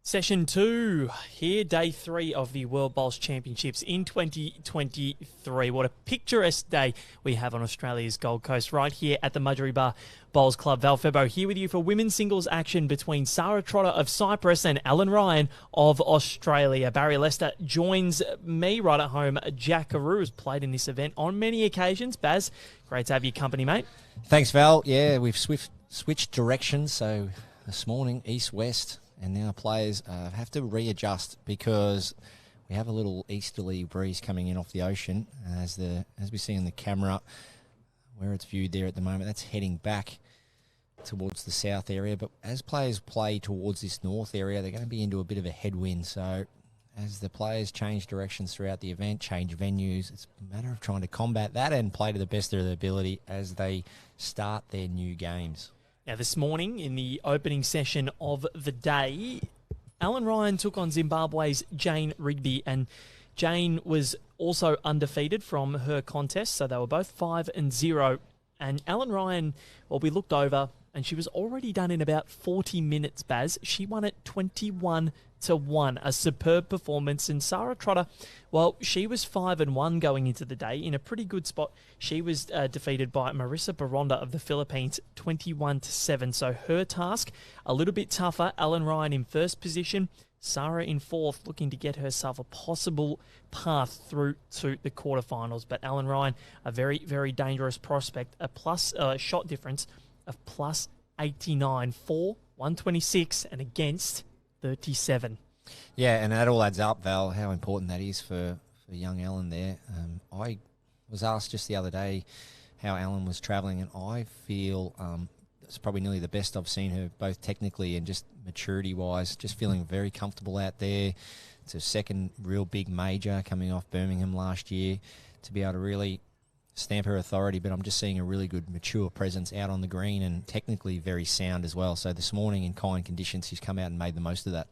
Session 2 here, day 3 of the World Bowls Championships in 2023. What a picturesque day we have on Australia's Gold Coast, right here at the Mudgeeraba Bowls Club. Val Febo here with you for women's singles action between Sara Trotter of Cyprus and Ellen Ryan of Australia. Barry Lester joins me right at home. Jack Carew has played in this event on many occasions. Baz, great to have your company, mate. Thanks, Val. Yeah, we've switched directions, so this morning, east-west. And now players have to readjust because we have a little easterly breeze coming in off the ocean. As we see on the camera, where it's viewed there at the moment, that's heading back towards the south area. But as players play towards this north area, they're going to be into a bit of a headwind. So as the players change directions throughout the event, change venues, it's a matter of trying to combat that and play to the best of their ability as they start their new games. Now, this morning, in the opening session of the day, Ellen Ryan took on Zimbabwe's Jane Rigby, and Jane was also undefeated from her contest, so they were both 5-0. And Ellen Ryan, well, we looked over, and she was already done in about 40 minutes, Baz. She won it 21-1, a superb performance. And Sara Trotter, well, she was 5-1 going into the day in a pretty good spot. She was defeated by Marissa Baronda of the Philippines 21-7. So her task a little bit tougher. Ellen Ryan in first position, Sara in fourth, looking to get herself a possible path through to the quarterfinals. But Ellen Ryan, a very, very dangerous prospect, a plus shot difference of plus 89 for 126 and against 37. Yeah, and that all adds up, Val, how important that is for young Ellen there. I was asked just the other day how Ellen was travelling, and I feel it's probably nearly the best I've seen her, both technically and just maturity-wise, just feeling very comfortable out there. It's a second real big major coming off Birmingham last year to be able to really stamp her authority, but I'm just seeing a really good mature presence out on the green and technically very sound as well. So this morning in kind conditions, she's come out and made the most of that.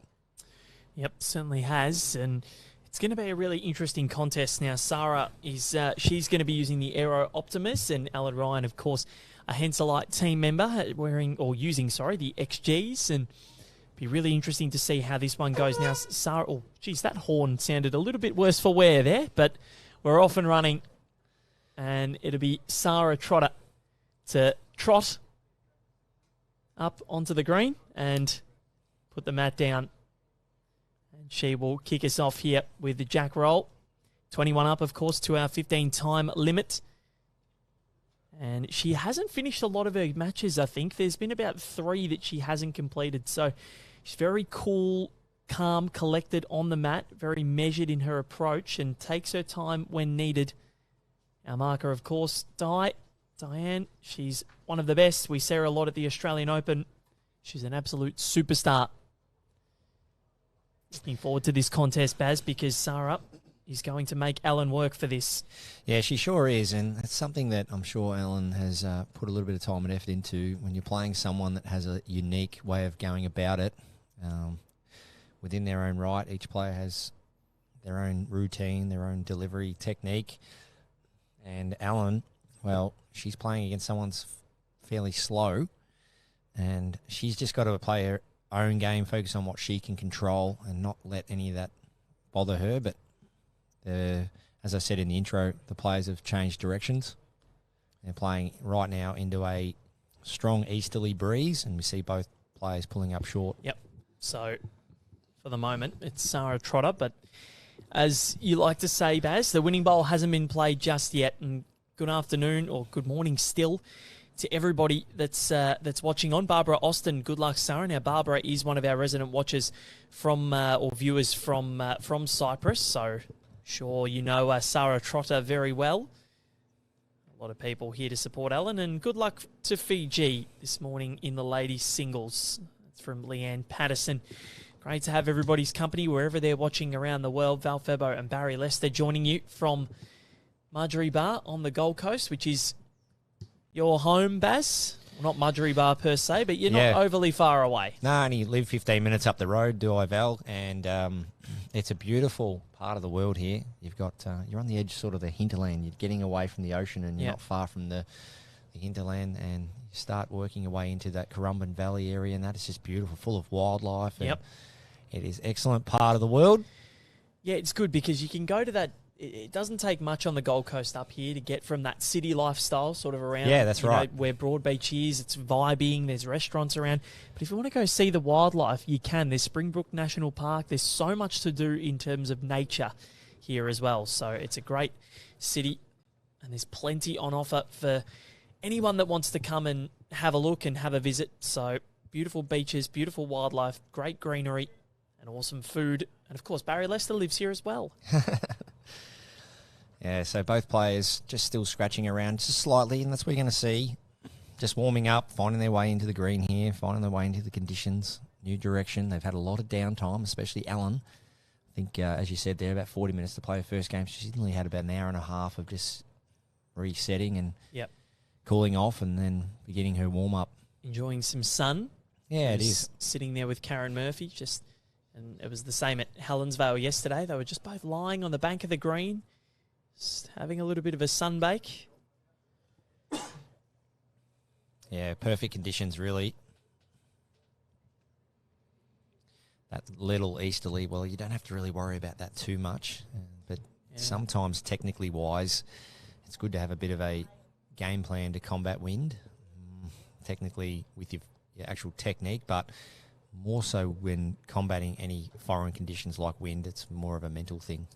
Yep, certainly has, and it's going to be a really interesting contest. Now, Sara is she's going to be using the Aero Optimus, and Ellen Ryan, of course, a Henselite team member, using the XGs, and be really interesting to see how this one goes. Now, Sara, oh, geez, that horn sounded a little bit worse for wear there, but we're off and running. And it'll be Sara Trotter to trot up onto the green and put the mat down. And she will kick us off here with the jack roll. 21 up, of course, to our 15 time limit. And she hasn't finished a lot of her matches, I think. There's been about 3 that she hasn't completed. So she's very cool, calm, collected on the mat, very measured in her approach and takes her time when needed. Our marker, of course, Diane. She's one of the best. We see her a lot at the Australian Open. She's an absolute superstar. Looking forward to this contest, Baz, because Sara is going to make Ellen work for this. Yeah, she sure is, and it's something that I'm sure Ellen has put a little bit of time and effort into when you're playing someone that has a unique way of going about it. Within their own right, each player has their own routine, their own delivery technique. And Ellen, well, she's playing against someone fairly slow, and she's just got to play her own game, focus on what she can control and not let any of that bother her. But as I said in the intro, the players have changed directions. They're playing right now into a strong easterly breeze, and we see both players pulling up short. Yep. So for the moment, it's Sara Trotter, but as you like to say, Baz, the winning bowl hasn't been played just yet. And good afternoon or good morning still to everybody that's watching on. Barbara Austin, good luck, Sara. Now, Barbara is one of our resident watchers or viewers from Cyprus. So, sure, you know Sara Trotter very well. A lot of people here to support Ellen. And good luck to Fiji this morning in the ladies' singles. That's from Leanne Patterson. Great to have everybody's company wherever they're watching around the world. Val Febo and Barry Lester joining you from Mudgeeraba on the Gold Coast, which is your home, Baz. Well, not Mudgeeraba per se, but you're not overly far away. No, I only live 15 minutes up the road, do I, Val? And it's a beautiful part of the world here. You've got you're on the edge sort of the hinterland. You're getting away from the ocean and you're not far from the hinterland, and you start working your way into that Currumbin Valley area, and that is just beautiful, full of wildlife. And It is excellent part of the world. Yeah, it's good because you can go to that. It doesn't take much on the Gold Coast up here to get from that city lifestyle sort of around. Yeah, that's right. Where Broadbeach is, it's vibing. There's restaurants around. But if you want to go see the wildlife, you can. There's Springbrook National Park. There's so much to do in terms of nature here as well. So it's a great city, and there's plenty on offer for anyone that wants to come and have a look and have a visit. So beautiful beaches, beautiful wildlife, great greenery, and awesome food. And of course, Barry Lester lives here as well. Yeah, so both players just still scratching around just slightly, and that's what you're going to see. Just warming up, finding their way into the green here, finding their way into the conditions, new direction. They've had a lot of downtime, especially Ellen. I think, as you said there, about 40 minutes to play her first game. She's only had about an hour and a half of just resetting and cooling off, and then beginning her warm-up. Enjoying some sun. Yeah, it is. Sitting there with Karen Murphy, and it was the same at Helensvale yesterday. They were just both lying on the bank of the green, just having a little bit of a sunbake. Yeah, perfect conditions, really. That little easterly, well, you don't have to really worry about that too much. But sometimes, technically wise, it's good to have a bit of a game plan to combat wind. Technically, with your actual technique, but more so when combating any foreign conditions like wind, it's more of a mental thing.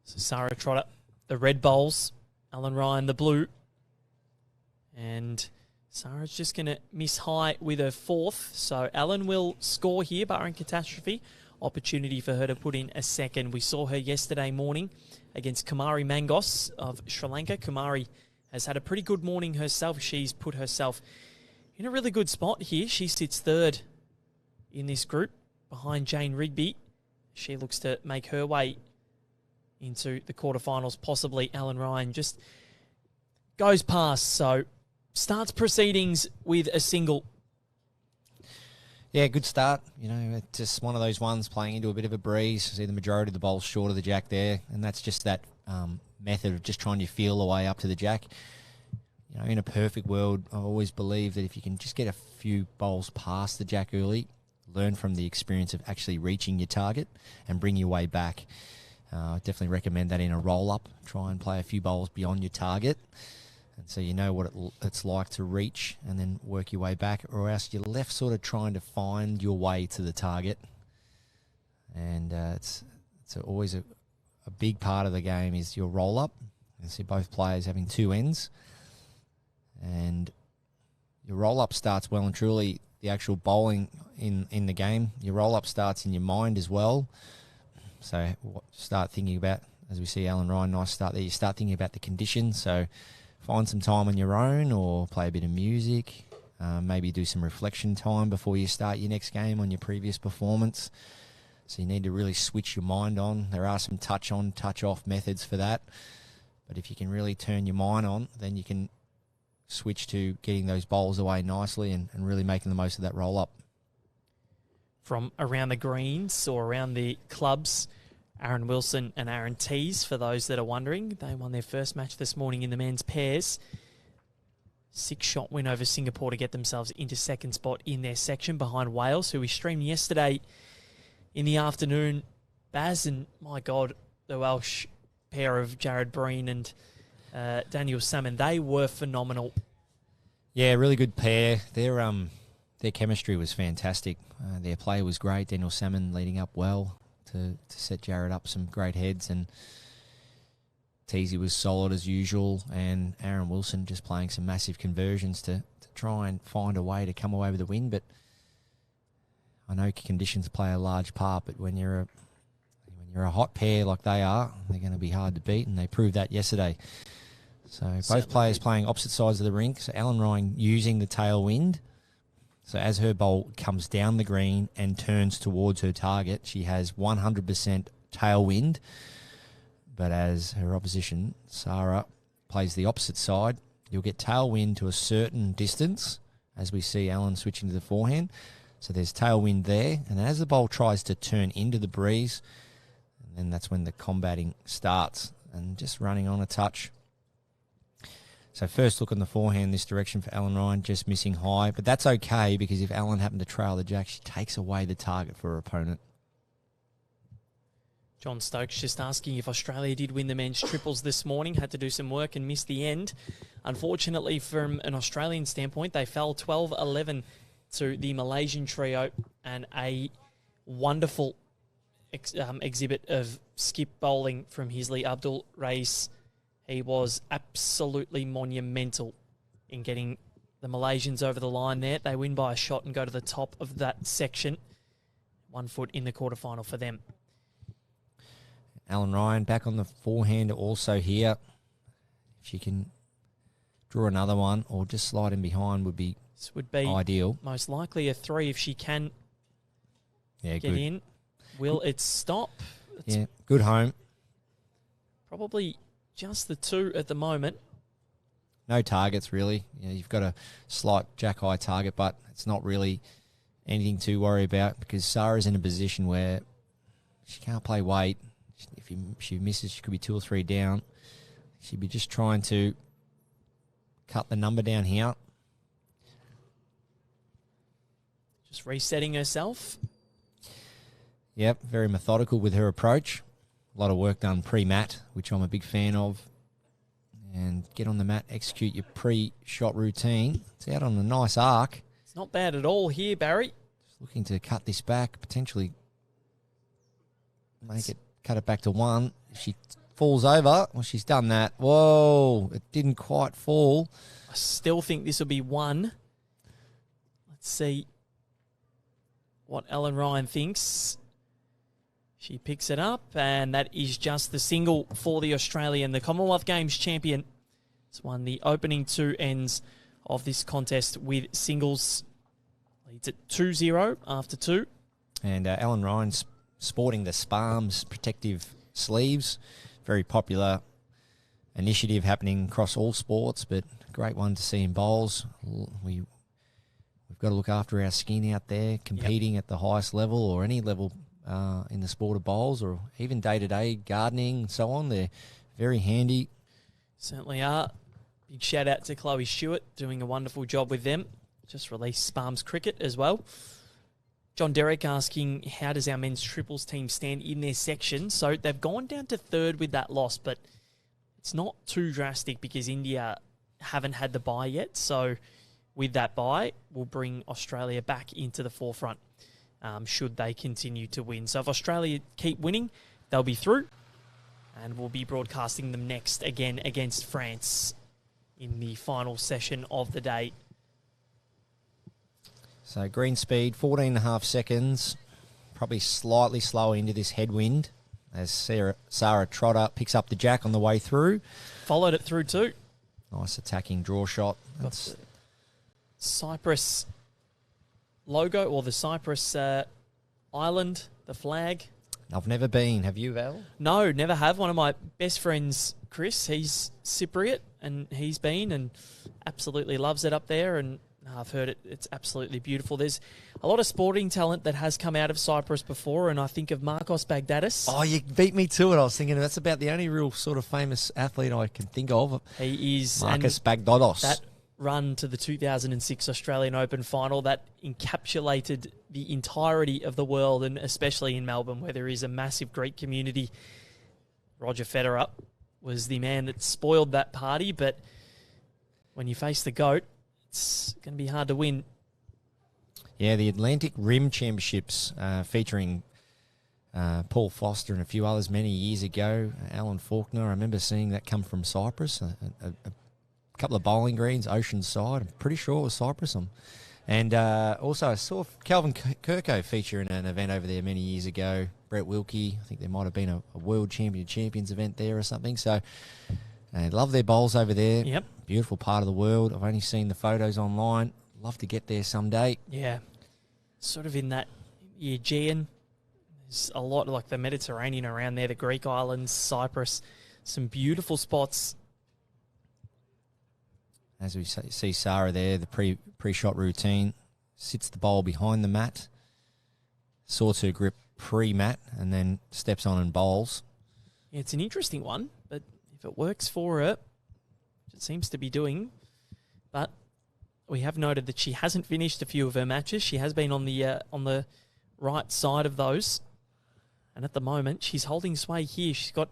So Sara Trotter, the red bowls, Alan Ryan, the blue. And Sara's just going to miss high with her fourth. So Alan will score here, barring catastrophe. Opportunity for her to put in a second. We saw her yesterday morning against Kumari Mangos of Sri Lanka. Kumari has had a pretty good morning herself. She's put herself in a really good spot here. She sits third in this group behind Jane Rigby. She looks to make her way into the quarterfinals, possibly. Alan Ryan just goes past, so starts proceedings with a single. Yeah, good start. You know, it's just one of those ones playing into a bit of a breeze. See the majority of the bowls short of the jack there, and that's just that method of just trying to feel the way up to the jack. You know, in a perfect world, I always believe that if you can just get a few bowls past the jack early, learn from the experience of actually reaching your target and bring your way back. I definitely recommend that in a roll-up. Try and play a few bowls beyond your target, and so you know what it's like to reach and then work your way back, or else you're left sort of trying to find your way to the target. And it's always a big part of the game is your roll-up. You see both players having two ends, and your roll-up starts well and truly the actual bowling in the game. Your roll-up starts in your mind as well. So start thinking about, as we see Alan Ryan, nice start there, you start thinking about the conditions. So find some time on your own or play a bit of music. Maybe do some reflection time before you start your next game on your previous performance. So you need to really switch your mind on. There are some touch-on, touch-off methods for that. But if you can really turn your mind on, then you can switch to getting those bowls away nicely and really making the most of that roll-up. From around the greens or around the clubs, Aaron Wilson and Aaron Tees, for those that are wondering. They won their first match this morning in the men's pairs. 6-shot win over Singapore to get themselves into second spot in their section behind Wales, who we streamed yesterday in the afternoon. Baz and, my God, the Welsh pair of Jared Breen and Daniel Salmon, they were phenomenal. Yeah, really good pair. Their chemistry was fantastic. Their play was great. Daniel Salmon leading up well to set Jared up some great heads, and Teasy was solid as usual, and Aaron Wilson just playing some massive conversions to try and find a way to come away with a win. But I know conditions play a large part, but when you're a hot pair like they are, they're going to be hard to beat, and they proved that yesterday. So both players playing opposite sides of the rink. So Alan Ryan using the tailwind. So as her bowl comes down the green and turns towards her target, she has 100% tailwind. But as her opposition, Sara, plays the opposite side, you'll get tailwind to a certain distance, as we see Alan switching to the forehand. So there's tailwind there. And as the bowl tries to turn into the breeze, and then that's when the combating starts, and just running on a touch. So first look on the forehand this direction for Ellen Ryan, just missing high. But that's okay because if Ellen happened to trail the jack, she takes away the target for her opponent. John Stokes just asking if Australia did win the men's triples this morning. Had to do some work and missed the end. Unfortunately, from an Australian standpoint, they fell 12-11 to the Malaysian trio, and a wonderful exhibit of skip bowling from Hisley Abdul Rais. He was absolutely monumental in getting the Malaysians over the line there. They win by a shot and go to the top of that section. 1 foot in the quarterfinal for them. Ellen Ryan back on the forehand also here. If she can draw another one or just slide in behind would be ideal. Most likely a 3 if she can get good. in. Will it stop? Yeah, good home. Probably just the 2 at the moment. No targets, really. You've got a slight jack-high target, but it's not really anything to worry about because Sara's in a position where she can't play weight. If she misses, she could be 2 or 3 down. She'd be just trying to cut the number down here. Just resetting herself. Yep, very methodical with her approach. A lot of work done pre-mat, which I'm a big fan of. And get on the mat, execute your pre-shot routine. It's out on a nice arc. It's not bad at all here, Barry. Just looking to cut this back, potentially cut it back to 1. If she falls over, well, she's done that. Whoa, it didn't quite fall. I still think this will be 1. Let's see what Ellen Ryan thinks. She picks it up, and that is just the single for the Australian. The Commonwealth Games champion has won the opening 2 ends of this contest with singles. Leads at 2-0 after 2. And Ellen Ryan's sporting the SPARMS protective sleeves. Very popular initiative happening across all sports, but a great one to see in bowls. We've got to look after our skin out there, competing at the highest level or any level in the sport of bowls or even day-to-day gardening and so on. They're very handy. Certainly are. Big shout-out to Chloe Stewart, doing a wonderful job with them. Just released SPARMS Cricket as well. John Derrick asking, how does our men's triples team stand in their section? So they've gone down to 3rd with that loss, but it's not too drastic because India haven't had the bye yet. So with that bye, we'll bring Australia back into the forefront should they continue to win. So if Australia keep winning, they'll be through, and we'll be broadcasting them next again against France in the final session of the day. So green speed, 14.5 seconds. Probably slightly slower into this headwind as Sara Trotter picks up the jack on the way through. Followed it through too. Nice attacking draw shot. Got the Cyprus logo, or the Cyprus island, the flag. I've never been. Have you, Val? No, never have. One of my best friends, Chris, he's Cypriot, and he's been and absolutely loves it up there, and I've heard it's absolutely beautiful. There's a lot of sporting talent that has come out of Cyprus before, and I think of Marcos Bagdatis. Oh, you beat me to it. I was thinking that's about the only real sort of famous athlete I can think of. He is. Marcos Bagdatis. That run to the 2006 Australian Open final, that encapsulated the entirety of the world, and especially in Melbourne, where there is a massive Greek community. Roger Federer was the man that spoiled that party, but when you face the GOAT, it's going to be hard to win. Yeah, the Atlantic Rim Championships featuring Paul Foster and a few others many years ago. Alan Faulkner, I remember seeing that come from Cyprus. A couple of bowling greens, Oceanside. I'm pretty sure it was Cyprus. And also I saw Calvin Kirko feature in an event over there many years ago. Brett Wilkie, I think there might have been a World Champions event there or something. So they love their bowls over there. Yep. Beautiful part of the world. I've only seen the photos online. Love to get there someday. Yeah. Sort of in that Aegean. There's a lot like the Mediterranean around there, the Greek islands, Cyprus. Some beautiful spots. As we see Sara there, the pre-shot routine. Sits the bowl behind the mat. Sorts her grip pre-mat and then steps on and bowls. Yeah, it's an interesting one, but if it works for her, it seems to be doing. But we have noted that she hasn't finished a few of her matches. She has been on the right side of those. And at the moment, she's holding sway here. She's got,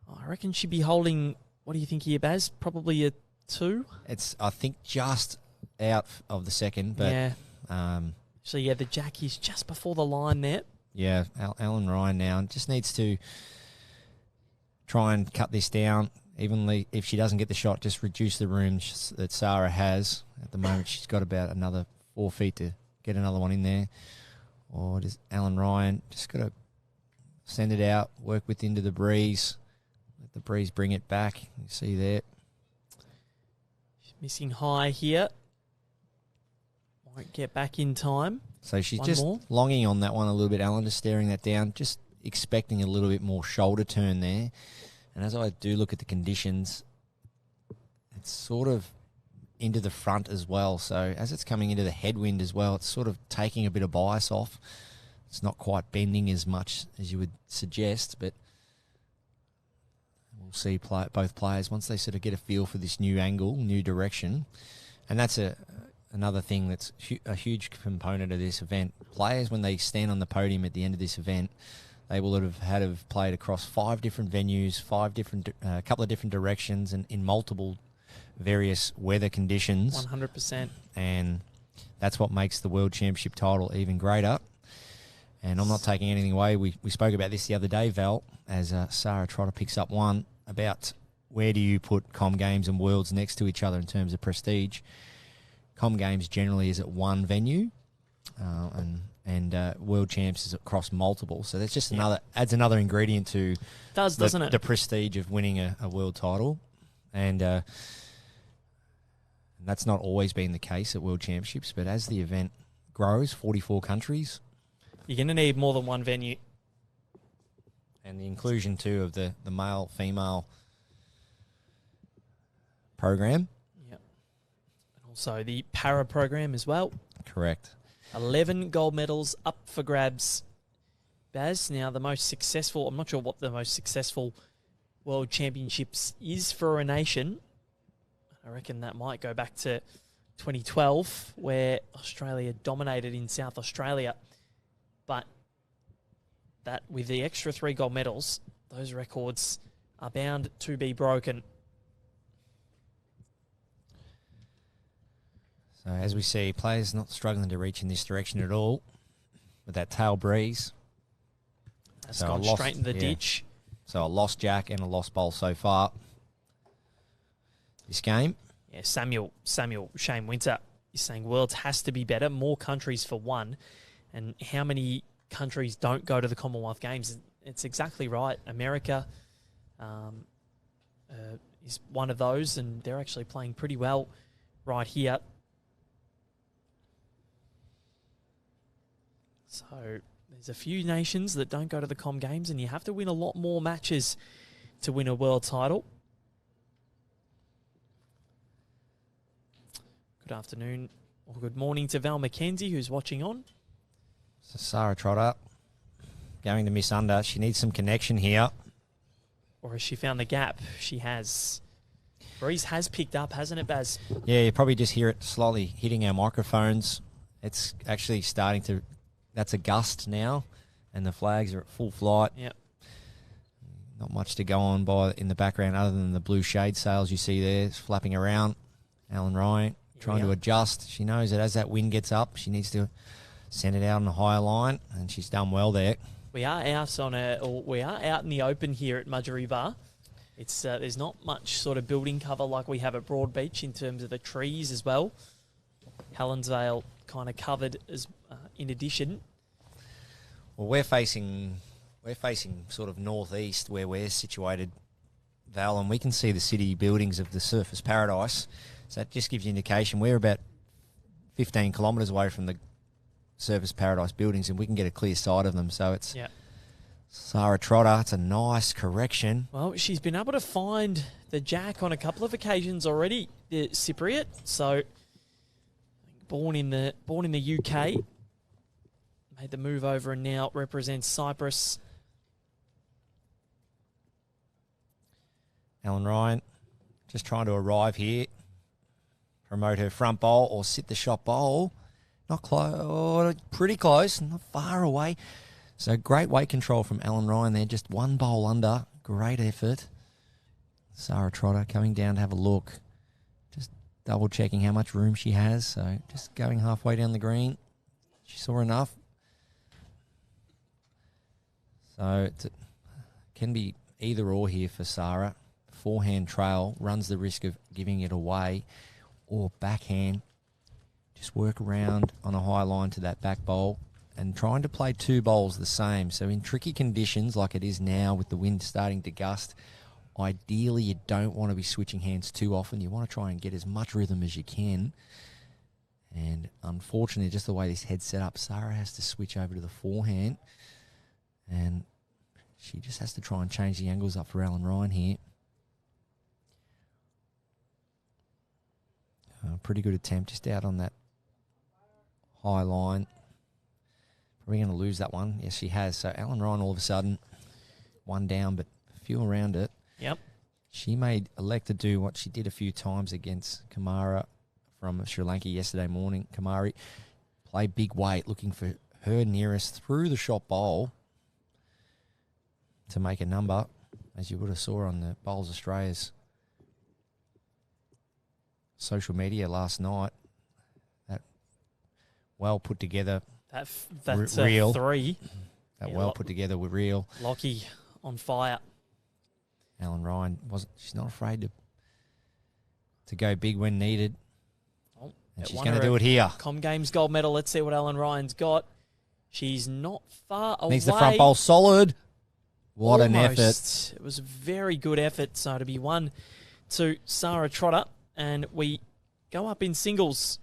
I reckon she'd be holding, what do you think here, Baz? Probably a 2? It's, I think, just out of the second. But yeah. So, yeah, the jack is just before the line there. Yeah, Alan Ryan now just needs to try and cut this down evenly. If she doesn't get the shot, just reduce the room that Sara has. At the moment, she's got about another 4 feet to get another one in there. Or does Alan Ryan just got to send it out, work with into the breeze. Let the breeze bring it back. You see there. She's missing high here. Won't get back in time. So she's just longing on that one a little bit, Alan, just staring that down, just expecting a little bit more shoulder turn there. And as I do look at the conditions, it's sort of into the front as well. So as it's coming into the headwind as well, it's sort of taking a bit of bias off. It's not quite bending as much as you would suggest, but we'll see both players once they sort of get a feel for this new angle, new direction. And that's another thing that's a huge component of this event. Players, when they stand on the podium at the end of this event, they will have played across 5 different venues, a couple of different directions, and in multiple various weather conditions. 100%. And that's what makes the World Championship title even greater. And I'm not taking anything away. We spoke about this the other day, Val, as Sara Trotter picks up one, about where do you put Com Games and Worlds next to each other in terms of prestige. Com Games generally is at one venue, and World Champs is across multiple. So that's just adds another ingredient to doesn't it? The prestige of winning a world title. And that's not always been the case at World Championships, but as the event grows, 44 countries, you're going to need more than one venue. And the inclusion, too, of the male-female program. Yep. And also the para program as well. Correct. 11 gold medals up for grabs. Baz, now the most successful, I'm not sure what the most successful World Championships is for a nation. I reckon that might go back to 2012, where Australia dominated in South Australia. But that with the extra 3 gold medals, those records are bound to be broken. So as we see, players not struggling to reach in this direction at all with that tail breeze. That's gone straight in the ditch. So a lost jack and a lost bowl so far this game. Yeah, Samuel Shane Winter is saying Worlds has to be better, more countries for one. And how many countries don't go to the Commonwealth Games? It's exactly right. America is one of those, and they're actually playing pretty well right here. So there's a few nations that don't go to the Com Games, and you have to win a lot more matches to win a world title. Good afternoon, or good morning to Val McKenzie, who's watching on. So Sara Trotter going to miss under. She needs some connection here. Or has she found the gap? She has. Breeze has picked up, hasn't it, Baz? Yeah, you probably just hear it slowly hitting our microphones. It's actually starting to... That's a gust now, and the flags are at full flight. Yep. Not much to go on by in the background other than the blue shade sails you see there flapping around. Alan Ryan trying to adjust. She knows that as that wind gets up, she needs to send it out on a higher line, and she's done well there. We are out in the open here at Mudgeeraba. It's there's not much sort of building cover like we have at Broadbeach in terms of the trees as well. Helensvale kind of covered as in addition. Well, we're facing sort of northeast where we're situated, Val, and we can see the city buildings of the Surfers Paradise. So that just gives you an indication. We're about 15 kilometres away from the Surfers Paradise buildings, and we can get a clear sight of them. So it's Sara Trotter. It's a nice correction. Well, she's been able to find the jack on a couple of occasions already, the Cypriot. So born in the UK, made the move over and now represents Cyprus. Alan Ryan just trying to arrive here, promote her front bowl or sit the shot bowl. Not close, pretty close, not far away. So great weight control from Ellen Ryan there, just one bowl under. Great effort. Sara Trotter coming down to have a look. Just double checking how much room she has. So just going halfway down the green. She saw enough. So it can be either or here for Sara. Forehand trail runs the risk of giving it away, or backhand. Just work around on a high line to that back bowl and trying to play two bowls the same. So in tricky conditions like it is now with the wind starting to gust, ideally you don't want to be switching hands too often. You want to try and get as much rhythm as you can. And unfortunately, just the way this head's set up, Sara has to switch over to the forehand. And she just has to try and change the angles up for Ellen Ryan here. Pretty good attempt, just out on that high line. Probably going to lose that one. Yes, she has. So Ellen Ryan all of a sudden, one down, but a few around it. Yep. She may elect to do what she did a few times against Kamara from Sri Lanka yesterday morning. Kamari play big weight, looking for her nearest through the shot bowl to make a number, as you would have saw on the Bowls Australia's social media last night. That well put together. That's reel. 3. That well put together with reel. Lockie on fire. Ellen Ryan she's not afraid to go big when needed. Oh, and she's going to do it here. Com Games gold medal. Let's see what Ellen Ryan's got. She's not far away. Needs the front bowl solid. What an effort. It was a very good effort. So to be 1 to Sara Trotter, and we go up in singles.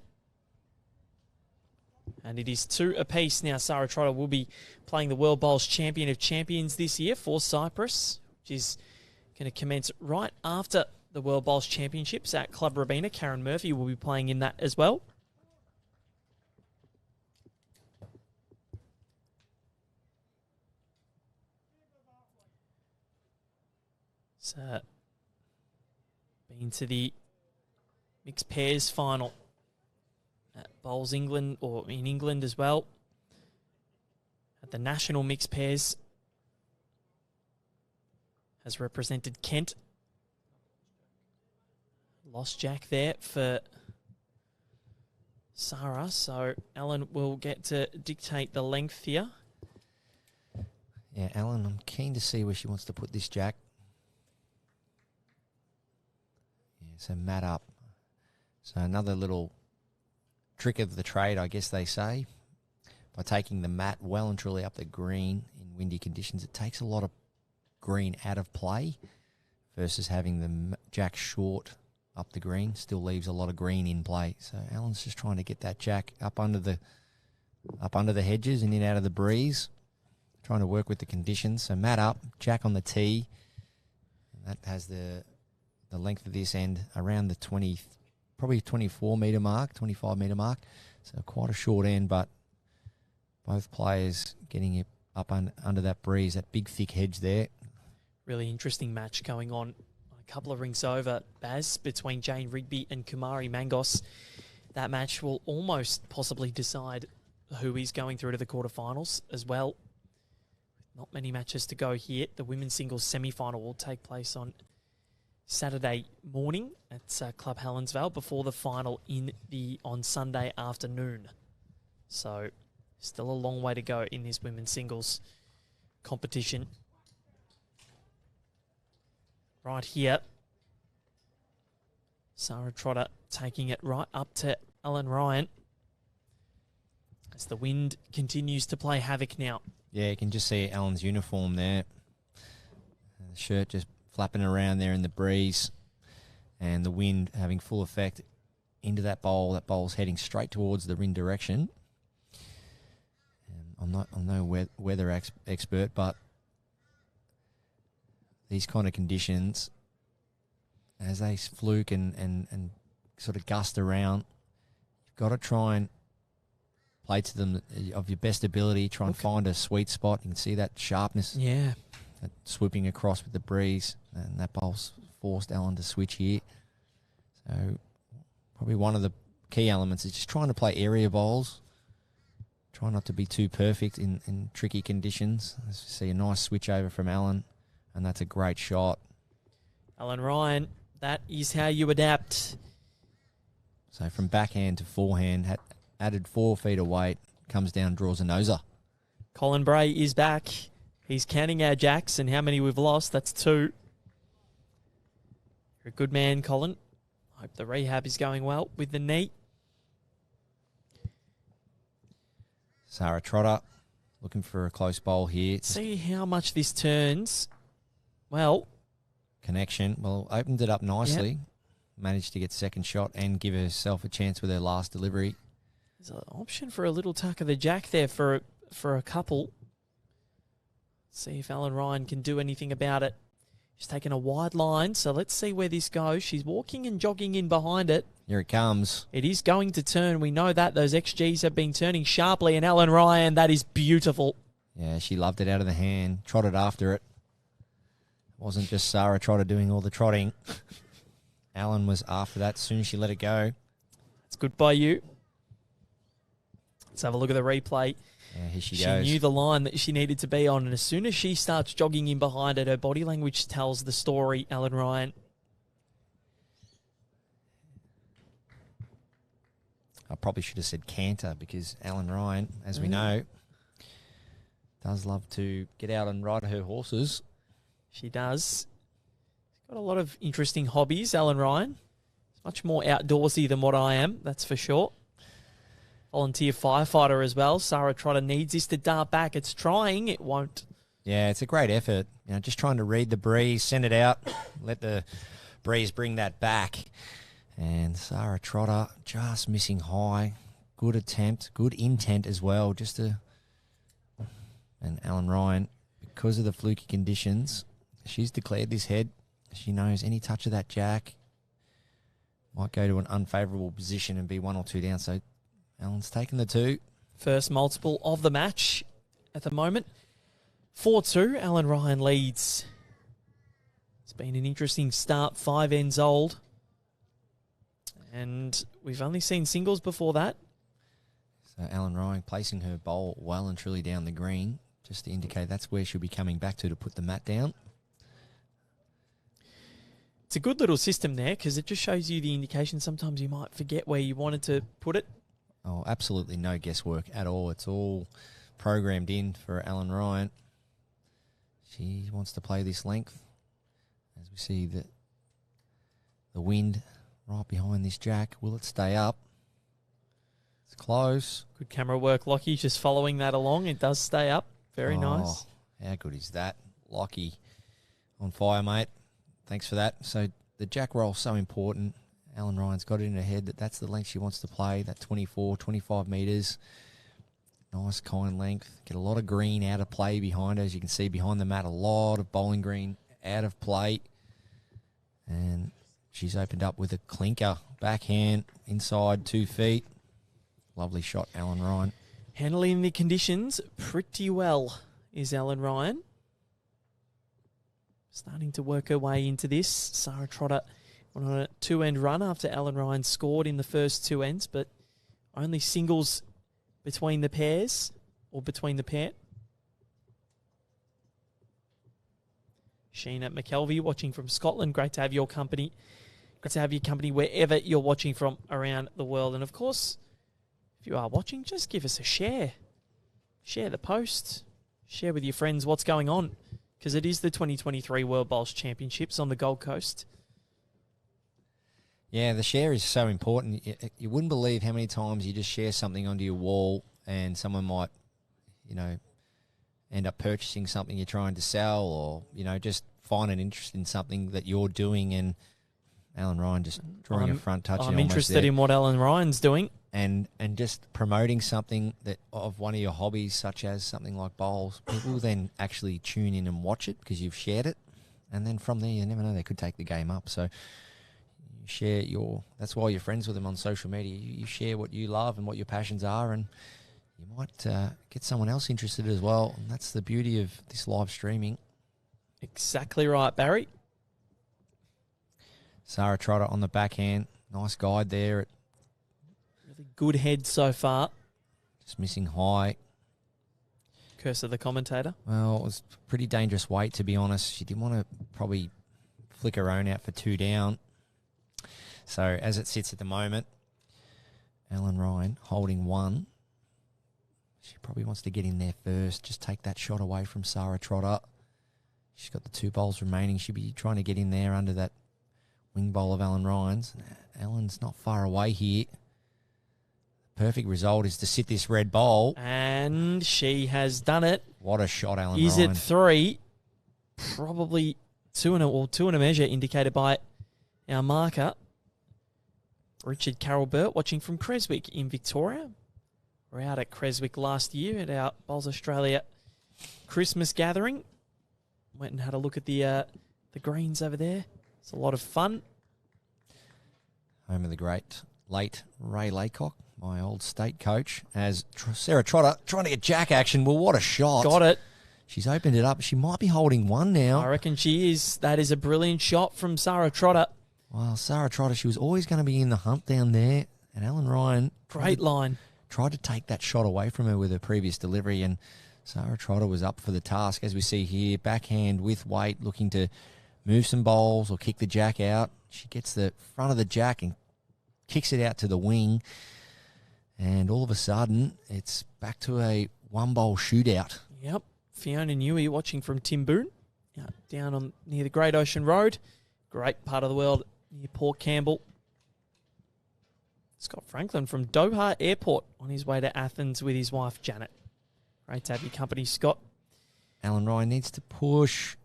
And it is 2 apiece now. Sara Trotter will be playing the World Bowls Champion of Champions this year for Cyprus, which is going to commence right after the World Bowls Championships at Club Robina. Karen Murphy will be playing in that as well. So, been to the mixed pairs final at Bowls England, or in England as well. At the national mixed pairs, has represented Kent. Lost Jack there for Sara, so Ellen will get to dictate the length here. Yeah, Ellen, I'm keen to see where she wants to put this Jack. Yeah, so mat up. So another little trick of the trade, I guess they say. By taking the mat well and truly up the green in windy conditions, it takes a lot of green out of play versus having the Jack short up the green. Still leaves a lot of green in play. So Ellen's just trying to get that Jack up under the hedges and in out of the breeze. Trying to work with the conditions. So mat up, Jack on the tee. That has the length of this end around the 20, probably 24 metre mark, 25 metre mark. So quite a short end, but both players getting it up under that breeze, that big thick hedge there. Really interesting match going on a couple of rinks over, Baz, between Jane Rigby and Kumari Mangos. That match will almost possibly decide who is going through to the quarterfinals as well. Not many matches to go here. The women's singles semi-final will take place on Saturday morning at Club Helensvale before the final on Sunday afternoon. So still a long way to go in this women's singles competition. Right here, Sara Trotter taking it right up to Ellen Ryan as the wind continues to play havoc now. Yeah, you can just see Ellen's uniform there. The shirt just flapping around there in the breeze and the wind having full effect into that bowl. That bowl's heading straight towards the wind direction. And I'm no weather expert, but these kind of conditions, as they fluke and sort of gust around, you've got to try and play to them of your best ability. Try and find a sweet spot. You can see that sharpness, yeah, that swooping across with the breeze, and that bowl's forced Ellen to switch here. So probably one of the key elements is just trying to play area bowls. Try not to be too perfect in tricky conditions. As you see a nice switch over from Alan, and that's a great shot. Alan Ryan, that is how you adapt. So from backhand to forehand, added 4 feet of weight, comes down, draws a noser. Colin Bray is back. He's counting our jacks and how many we've lost. That's 2. You're a good man, Colin. Hope the rehab is going well with the knee. Sara Trotter looking for a close bowl here. See how much this turns. Well, connection. Well, opened it up nicely. Yep. Managed to get second shot and give herself a chance with her last delivery. There's an option for a little tuck of the jack there for a couple. See if Alan Ryan can do anything about it. She's taken a wide line, so let's see where this goes. She's walking and jogging in behind it. Here it comes. It is going to turn. We know that. Those XGs have been turning sharply, and Alan Ryan, that is beautiful. Yeah, she loved it out of the hand. Trotted after it. Wasn't just Sara Trotter doing all the trotting. Alan was after that as soon as she let it go. It's good by you. Let's have a look at the replay. Yeah, here she She goes. knew the line that she needed to be on, and as soon as she starts jogging in behind it, her body language tells the story, Alan Ryan. I probably should have said canter because Alan Ryan, as we know, does love to get out and ride her horses. She does. She's got a lot of interesting hobbies, Alan Ryan. He's much more outdoorsy than what I am, that's for sure. Volunteer firefighter as well. Sara Trotter needs this to dart back. It's trying. It won't. Yeah, it's a great effort. You know, just trying to read the breeze, send it out, let the breeze bring that back. And Sara Trotter just missing high. Good attempt, good intent as well. And Alan Ryan, because of the fluky conditions, she's declared this head. She knows any touch of that jack might go to an unfavourable position and be 1 or 2 down. So Alan's taken the 2. First multiple of the match at the moment. 4-2, Alan Ryan leads. It's been an interesting start, 5 ends old. And we've only seen singles before that. So Alan Ryan placing her bowl well and truly down the green, just to indicate that's where she'll be coming back to put the mat down. It's a good little system there because it just shows you the indication. Sometimes you might forget where you wanted to put it. Oh, absolutely no guesswork at all. It's all programmed in for Alan Ryan. She wants to play this length. As we see the wind right behind this jack. Will it stay up? It's close. Good camera work, Lockie, just following that along. It does stay up. Very nice. How good is that? Lockie on fire, mate. Thanks for that. So the jack roll so important. Alan Ryan's got it in her head that that's the length she wants to play, that 24, 25 metres. Nice, kind length. Get a lot of green out of play behind her. As you can see behind the mat, a lot of bowling green out of play. And she's opened up with a clinker. Backhand, inside 2 feet. Lovely shot, Alan Ryan. Handling the conditions pretty well is Alan Ryan. Starting to work her way into this. Sara Trotter on a 2-end run after Alan Ryan scored in the first 2 ends, but only singles between the pairs or between the pair. Sheena McKelvey watching from Scotland. Great to have your company. Great to have your company wherever you're watching from around the world. And of course, if you are watching, just give us a share. Share the post. Share with your friends what's going on, because it is the 2023 World Bowls Championships on the Gold Coast. Yeah, the share is so important. You wouldn't believe how many times you just share something onto your wall and someone might, end up purchasing something you're trying to sell, or, just find an interest in something that you're doing. And Alan Ryan just drawing a front touch. I'm interested in what Alan Ryan's doing. And just promoting something that of one of your hobbies, such as something like bowls. People then actually tune in and watch it because you've shared it. And then from there, you never know, they could take the game up. So share that's why you're friends with them on social media. You share what you love and what your passions are, and you might get someone else interested as well. And that's the beauty of this live streaming. Exactly right, Barry. Sara Trotter on the backhand, Nice guide there. Really good head so far. Just missing high. Curse of the commentator. Well, it was pretty dangerous weight, to be honest. She didn't want to probably flick her own out for 2 down. So as it sits at the moment, Ellen Ryan holding 1. She probably wants to get in there first. Just take that shot away from Sara Trotter. She's got the 2 bowls remaining. She'll be trying to get in there under that wing bowl of Ellen Ryan's. Ellen's not far away here. Perfect result is to sit this red bowl. And she has done it. What a shot, Ellen Is Ryan. it 3? Probably 2 and a measure indicated by our marker. Richard Carroll Burt watching from Creswick in Victoria. We're out at Creswick last year at our Bowls Australia Christmas gathering. Went and had a look at the greens over there. It's a lot of fun. Home of the great late Ray Laycock, my old state coach, as Sarah Trotter trying to get jack action. Well, what a shot. Got it. She's opened it up. She might be holding 1 now. I reckon she is. That is a brilliant shot from Sara Trotter. Well, Sara Trotter, she was always going to be in the hunt down there. And Ellen Ryan Great line. tried to take that shot away from her with her previous delivery. And Sara Trotter was up for the task, as we see here. Backhand with weight, looking to move some bowls or kick the jack out. She gets the front of the jack and kicks it out to the wing. And all of a sudden, it's back to a 1-bowl shootout. Yep. Fiona Newey watching from Timboon, down on near the Great Ocean Road. Great part of the world near Port Campbell. Scott Franklin from Doha Airport on his way to Athens with his wife Janet. Great to have your company, Scott. Alan Ryan needs to push.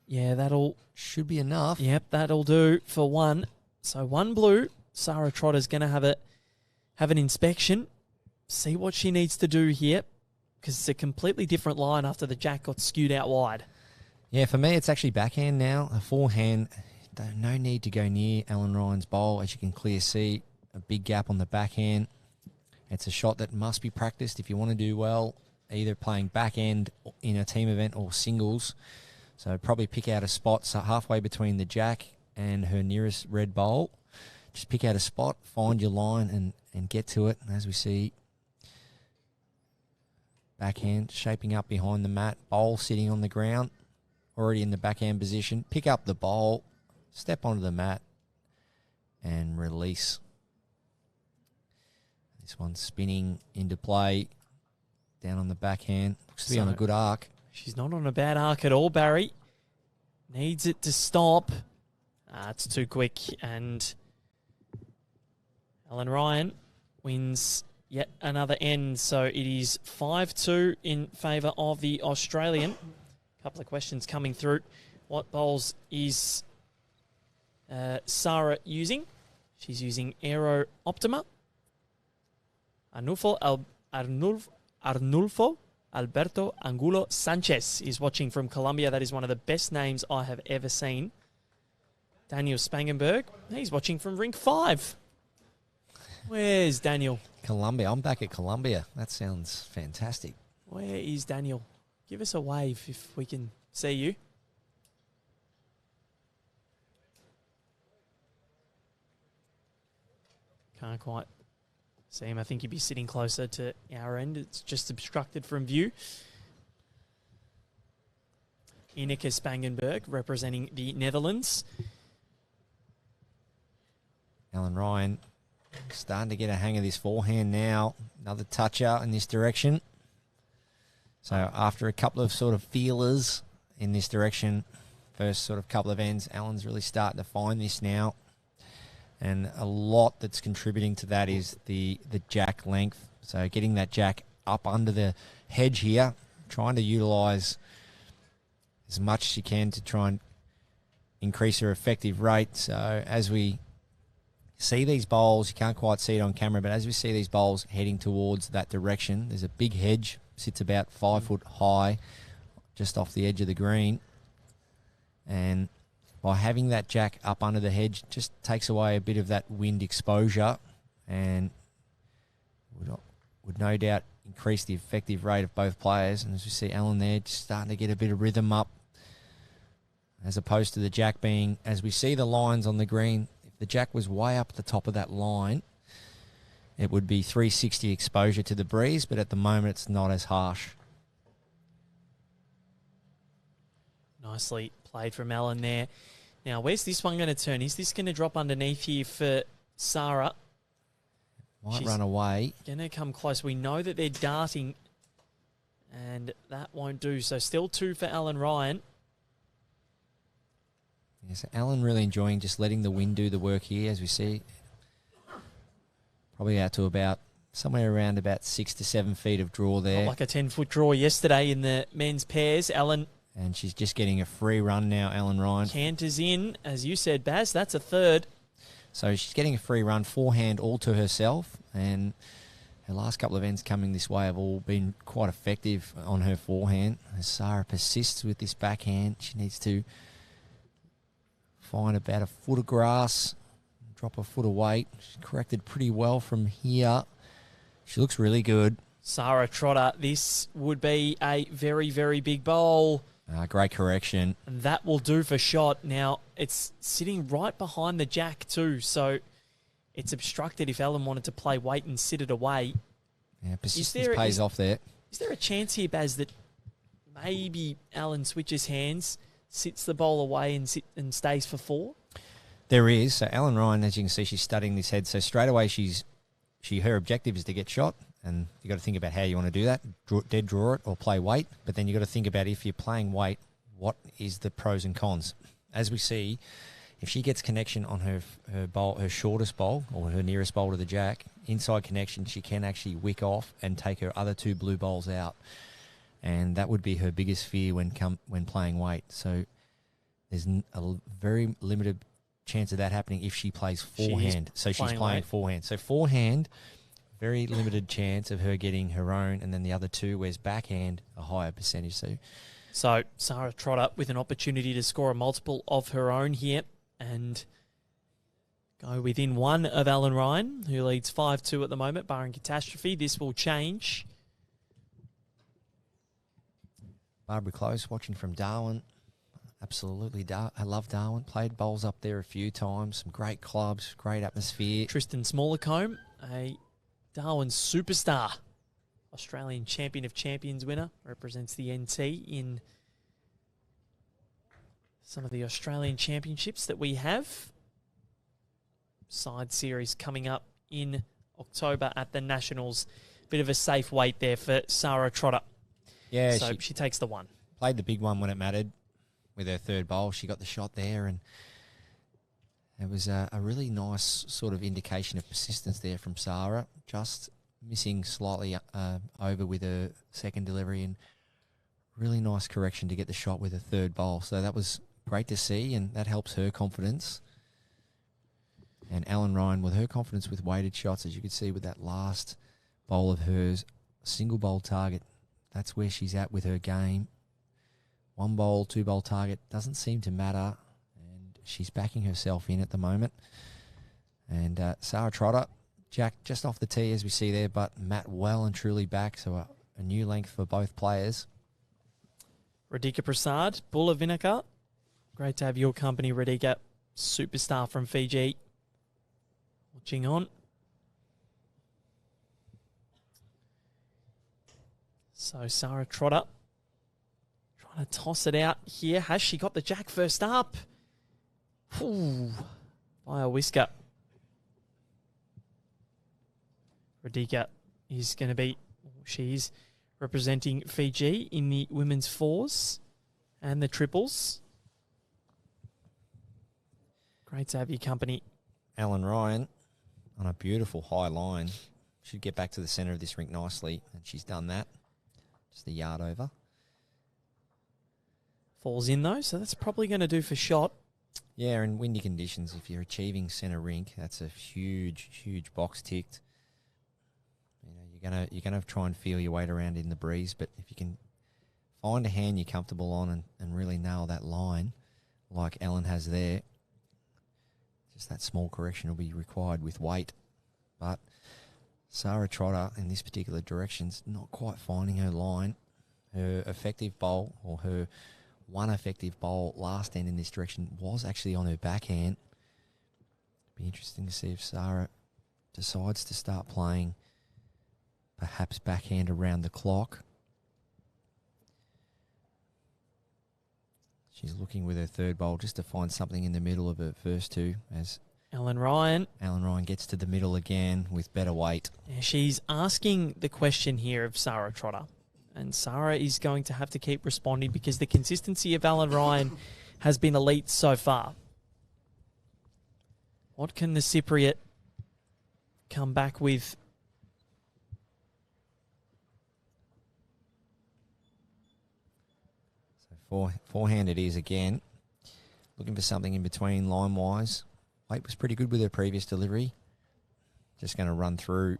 Yeah, that'll... Should be enough. Yep, that'll do for 1. So 1 blue. Sara Trotter's going to have an inspection. See what she needs to do here. Because it's a completely different line after the jack got skewed out wide. Yeah, for me, it's actually backhand now. A forehand, no need to go near Alan Ryan's bowl. As you can clearly see, a big gap on the backhand. It's a shot that must be practiced if you want to do well, either playing backhand in a team event or singles. So probably pick out a spot so halfway between the jack and her nearest red bowl. Just pick out a spot, find your line, and get to it. And as we see, backhand shaping up behind the mat, bowl sitting on the ground, already in the backhand position. Pick up the bowl, step onto the mat, and release. This one's spinning into play down on the backhand. Looks to be on a good arc. She's not on a bad arc at all, Barry. Needs it to stop. It's too quick, and Ellen Ryan wins yet another end. So it is 5-2 in favour of the Australian. A couple of questions coming through. What bowls is Sara using? She's using Aero Optima. Arnulfo Alberto Angulo Sanchez is watching from Colombia. That is one of the best names I have ever seen. Daniel Spangenberg, he's watching from Rink 5. Where's Daniel? Colombia. I'm back at Colombia. That sounds fantastic. Where is Daniel? Give us a wave if we can see you. Can't quite see him. I think he'd be sitting closer to our end. It's just obstructed from view. Ineke Spangenberg representing the Netherlands. Alan Ryan starting to get a hang of this forehand now. Another touch out in this direction. So after a couple of sort of feelers in this direction, first sort of couple of ends, Alan's really starting to find this now. And a lot that's contributing to that is the jack length. So getting that jack up under the hedge here, trying to utilise as much as she can to try and increase her effective rate. So as we see these bowls, you can't quite see it on camera, but as we see these bowls heading towards that direction, there's a big hedge, sits about 5 foot high, just off the edge of the green. And by having that jack up under the hedge, just takes away a bit of that wind exposure and would no doubt increase the effective rate of both players. And as we see Alan there, just starting to get a bit of rhythm up, as opposed to the jack being, as we see the lines on the green, if If the jack was way up at the top of that line, it would be 360 exposure to the breeze, but at the moment it's not as harsh. Nicely played from Alan there. Now, where's this one going to turn? Is this going to drop underneath here for Sara? Might run away. Going to come close. We know that they're darting, and that won't do. So still 2 for Alan Ryan. Yes, Alan really enjoying just letting the wind do the work here, as we see. Probably out to about somewhere around about 6 to 7 feet of draw there. Not like a 10-foot draw yesterday in the men's pairs. Alan. And she's just getting a free run now, Alan Ryan. Canters in, as you said, Baz. That's a third. So she's getting a free run, forehand all to herself. And her last couple of ends coming this way have all been quite effective on her forehand. As Sara persists with this backhand, she needs to find about a foot of grass, drop a foot of weight. She's corrected pretty well from here. She looks really good. Sara Trotter, this would be a very, very big bowl. Great correction. And that will do for shot. Now, it's sitting right behind the jack too, so it's obstructed if Alan wanted to play weight and sit it away. Yeah, persistence pays off there. Is there a chance here, Baz, that maybe Alan switches hands, sits the bowl away and stays for 4? There is. So Alan Ryan, as you can see, she's studying this head. So straight away, her objective is to get shot. And you got to think about how you want to do that. Dead draw it or play weight. But then you got to think about if you're playing weight, what is the pros and cons? As we see, if she gets connection on her bowl, her shortest bowl or her nearest bowl to the jack, inside connection, she can actually wick off and take her other 2 blue bowls out. And that would be her biggest fear when playing weight. So there's a very limited chance of that happening if she plays forehand. She's playing forehand. So forehand, very limited chance of her getting her own, and then the other 2, whereas backhand, a higher percentage. So Sara Trotter with an opportunity to score a multiple of her own here and go within 1 of Alan Ryan, who leads 5-2 at the moment, barring catastrophe. This will change. Barbara Close watching from Darwin. Absolutely, I love Darwin. Played bowls up there a few times. Some great clubs, great atmosphere. Tristan Smallacombe, a Darwin superstar, Australian Champion of Champions winner, represents the NT in some of the Australian championships that we have. Side series coming up in October at the Nationals. Bit of a safe weight there for Sara Trotter. Yeah, so she takes the 1. Played the big one when it mattered with her 3rd bowl. She got the shot there, and it was a really nice sort of indication of persistence there from Sara. Just missing slightly over with her 2nd delivery, and really nice correction to get the shot with her 3rd bowl. So that was great to see, and that helps her confidence. And Alan Ryan with her confidence with weighted shots, as you could see with that last bowl of hers, single bowl target. That's where she's at with her game. 1 bowl, 2 bowl target, doesn't seem to matter. And she's backing herself in at the moment. And Sara Trotter, jack just off the tee as we see there, but Matt well and truly back. So a new length for both players. Radhika Prasad, Bula Vinaka. Great to have your company, Radhika. Superstar from Fiji. Watching on. So Sara Trotter trying to toss it out here. Has she got the jack first up? Ooh, by a whisker. Radhika is going to be, she's representing Fiji in the women's 4s and the triples. Great to have your company. Alan Ryan on a beautiful high line. Should get back to the centre of this rink nicely, and she's done that. Just a yard over. Falls in though, so that's probably going to do for shot. Yeah, in windy conditions, if you're achieving centre rink, that's a huge, huge box ticked. You know, you're gonna try and feel your weight around in the breeze, but if you can find a hand you're comfortable on and really nail that line, like Ellen has there, just that small correction will be required with weight. But Sara Trotter in this particular direction's not quite finding her line. Her effective bowl, or her one effective bowl last end in this direction, was actually on her backhand. Be interesting to see if Sara decides to start playing perhaps backhand around the clock. She's looking with her third bowl just to find something in the middle of her first two as Ellen Ryan gets to the middle again with better weight. Yeah, she's asking the question here of Sara Trotter. And Sara is going to have to keep responding because the consistency of Ellen Ryan has been elite so far. What can the Cypriot come back with? So forehand it is again. Looking for something in between line-wise. Weight was pretty good with her previous delivery. Just going to run through.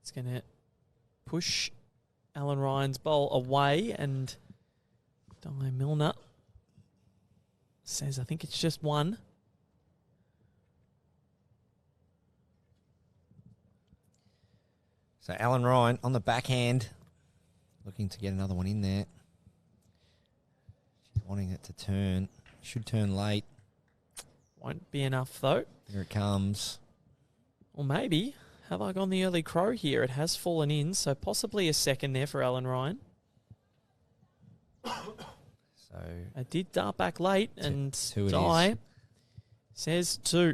It's going to push Ellen Ryan's bowl away, and Di Milner says, I think it's just one. So Ellen Ryan on the backhand, looking to get another one in there. She's wanting it to turn. Should turn late. Won't be enough, though. Here it comes. Or maybe. Have I gone the early crow here? It has fallen in, so possibly a second there for Ellen Ryan. So I did dart back late, and two it Di is. says two.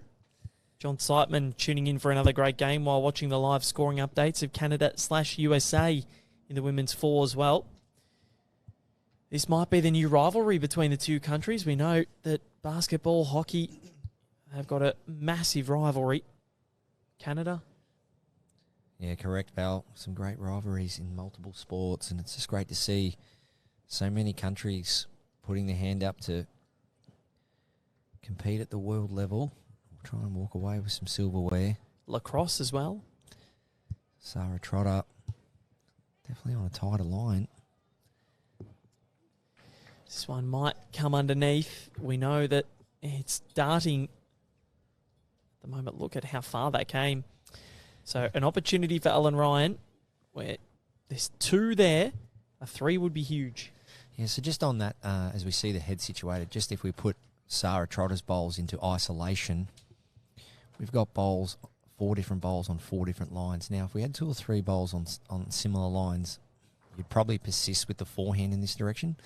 John Siteman tuning in for another great game while watching the live scoring updates of Canada/USA in the women's four as well. This might be the new rivalry between the two countries. We know that basketball, hockey have got a massive rivalry. Canada. Yeah, correct, Val. Some great rivalries in multiple sports, and it's just great to see so many countries putting their hand up to compete at the world level. We'll try and walk away with some silverware. Lacrosse as well. Sara Trotter, definitely on a tighter line. This one might come underneath. We know that it's darting at the moment. Look at how far that came. So an opportunity for Ellen Ryan where there's two there. A three would be huge. Yeah, so just on that, as we see the head situated, just if we put Sara Trotter's bowls into isolation, we've got bowls, 4 different bowls on 4 different lines. Now, if we had 2 or 3 bowls on similar lines, you'd probably persist with the forehand in this direction.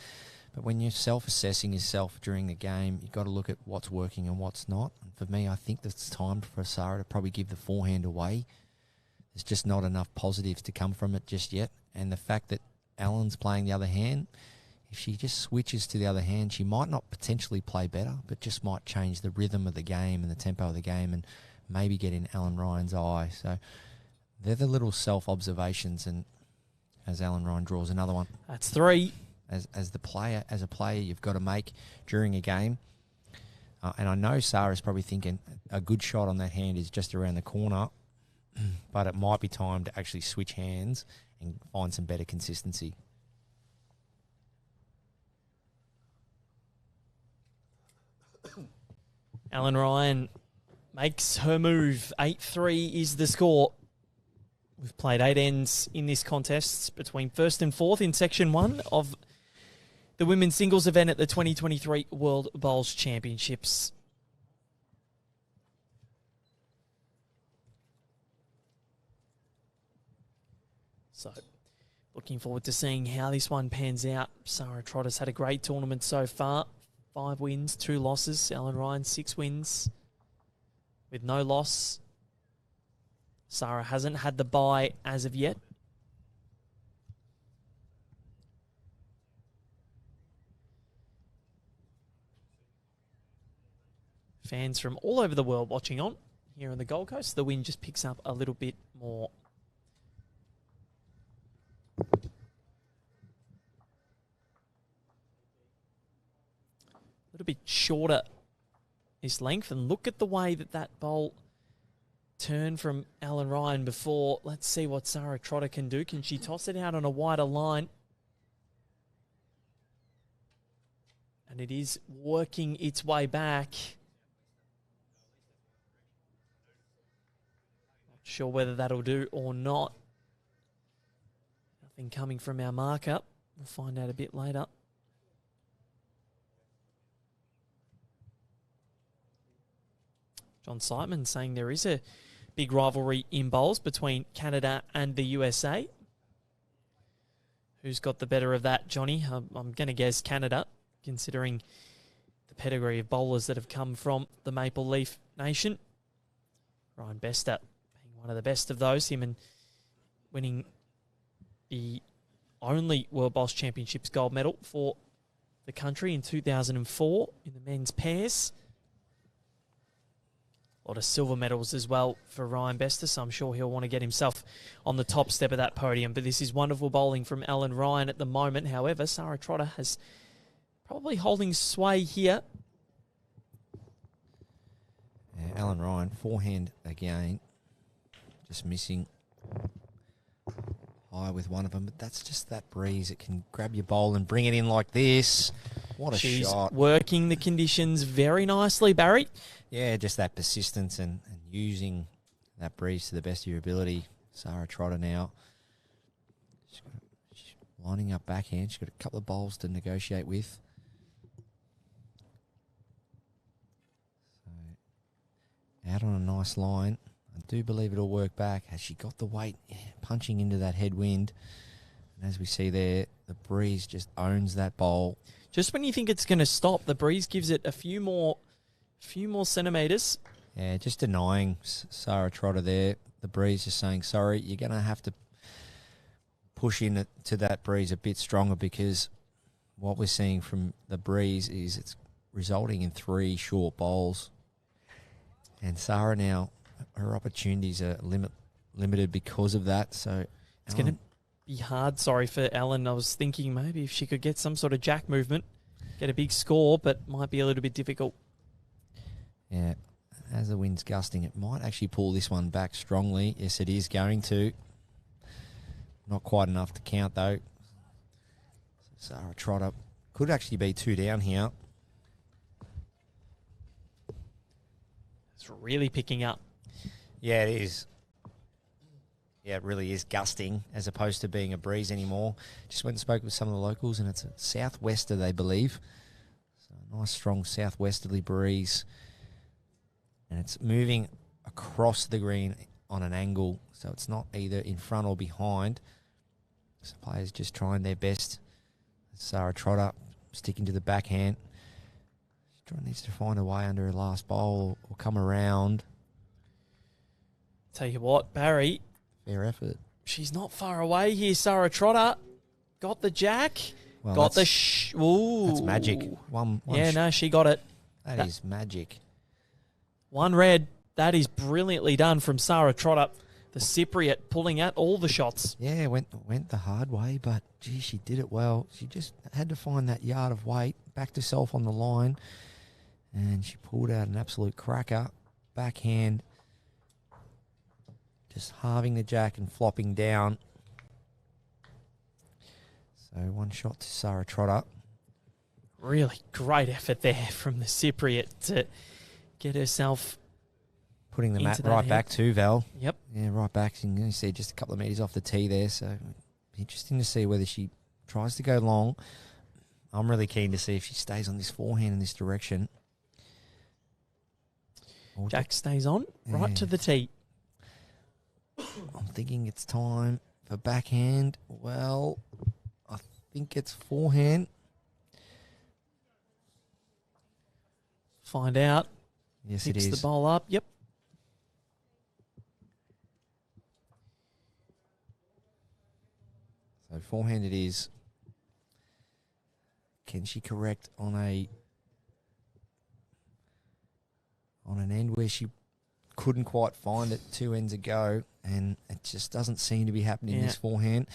But when you're self-assessing yourself during the game, you've got to look at what's working and what's not. And for me, I think it's time for Sara to probably give the forehand away. There's just not enough positives to come from it just yet. And the fact that Ellen's playing the other hand, if she just switches to the other hand, she might not potentially play better, but just might change the rhythm of the game and the tempo of the game and maybe get in Ellen Ryan's eye. So they're the little self-observations, and as Ellen Ryan draws another one. That's 3. As a player, you've got to make during a game. And I know Sara's probably thinking a good shot on that hand is just around the corner, but it might be time to actually switch hands and find some better consistency. Ellen Ryan makes her move. 8-3 is the score. We've played 8 ends in this contest between 1st and 4th in Section 1 of the women's singles event at the 2023 World Bowls Championships. So, looking forward to seeing how this one pans out. Sara Trotter's had a great tournament so far. 5 wins, 2 losses. Ellen Ryan, 6 wins with no loss. Sara hasn't had the bye as of yet. Fans from all over the world watching on here on the Gold Coast. The wind just picks up a little bit more. A little bit shorter this length, and look at the way that bowl turned from Ellen Ryan before. Let's see what Sara Trotter can do. Can she toss it out on a wider line? And it is working its way back. Not sure whether that'll do or not. Nothing coming from our marker. We'll find out a bit later. John Simon saying there is a big rivalry in bowls between Canada and the USA. Who's got the better of that, Johnny? I'm going to guess Canada, considering the pedigree of bowlers that have come from the Maple Leaf Nation. Ryan Bester being one of the best of those, him and winning the only World Bowls Championships gold medal for the country in 2004 in the men's pairs. A lot of silver medals as well for Ryan Bester, so I'm sure he'll want to get himself on the top step of that podium. But this is wonderful bowling from Alan Ryan at the moment. However, Sara Trotter has probably holding sway here. Yeah, Alan Ryan, forehand again. Just missing high with one of them, but that's just that breeze. It can grab your bowl and bring it in like this. What a She's shot. Working the conditions very nicely, Barry. Yeah, just that persistence and using that breeze to the best of your ability. Sara Trotter now. She's lining up backhand. She's got a couple of bowls to negotiate with. So, out on a nice line. I do believe it'll work back. Has she got the weight? Yeah, punching into that headwind. And as we see there, the breeze just owns that bowl. Just when you think it's going to stop, the breeze gives it a few more centimetres. Yeah, just denying Sara Trotter there. The breeze just saying, sorry, you're going to have to push in to that breeze a bit stronger, because what we're seeing from the breeze is it's resulting in 3 short bowls. And Sara now, her opportunities are limited because of that. So it's going to be hard, for Ellen. I was thinking maybe if she could get some sort of jack movement, get a big score, but might be a little bit difficult. Yeah, as the wind's gusting, it might actually pull this one back strongly. Yes, it is going to. Not quite enough to count, though. So Sara Trotter could actually be 2 down here. It's really picking up. Yeah, it is. Yeah, it really is gusting as opposed to being a breeze anymore. Just went and spoke with some of the locals, and it's a southwester, they believe. So a nice, strong southwesterly breeze. And it's moving across the green on an angle, so it's not either in front or behind. So players just trying their best. Sara Trotter sticking to the backhand. She needs to find a way under her last bowl or come around. Tell you what, Barry. Fair effort. She's not far away here, Sara Trotter. Got the jack. Well, got the ooh. That's magic. One yeah, no, she got it. That is magic. One red. That is brilliantly done from Sara Trotter. The Cypriot pulling out all the shots. Yeah, went the hard way, but gee, she did it well. She just had to find that yard of weight, backed herself on the line, and she pulled out an absolute cracker. Backhand, just halving the jack and flopping down. So one shot to Sara Trotter. Really great effort there from the Cypriot to get herself putting the mat right back too, Val. Yep. Yeah, right back. You can see just a couple of metres off the tee there. So interesting to see whether she tries to go long. I'm really keen to see if she stays on this forehand in this direction. Jack stays on, right to the tee. I'm thinking it's time for backhand. Well, I think it's forehand. Find out. Yes, Picks it is. the bowl up. Yep. So forehand it is. Can she correct on an end where she couldn't quite find it 2 ends ago, and it just doesn't seem to be happening in this forehand.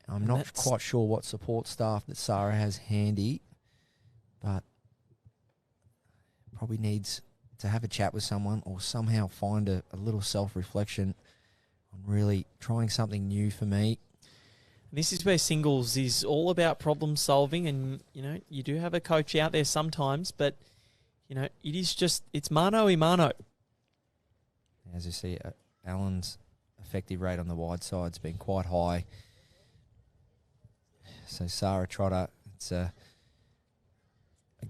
I'm not quite sure what support staff that Sara has handy, but probably needs to have a chat with someone or somehow find a little self-reflection on really trying something new for me. This is where singles is all about problem solving, and you do have a coach out there sometimes, but it is just, it's mano a mano. As you see, Allen's effective rate on the wide side's been quite high. So Sara Trotter, it's a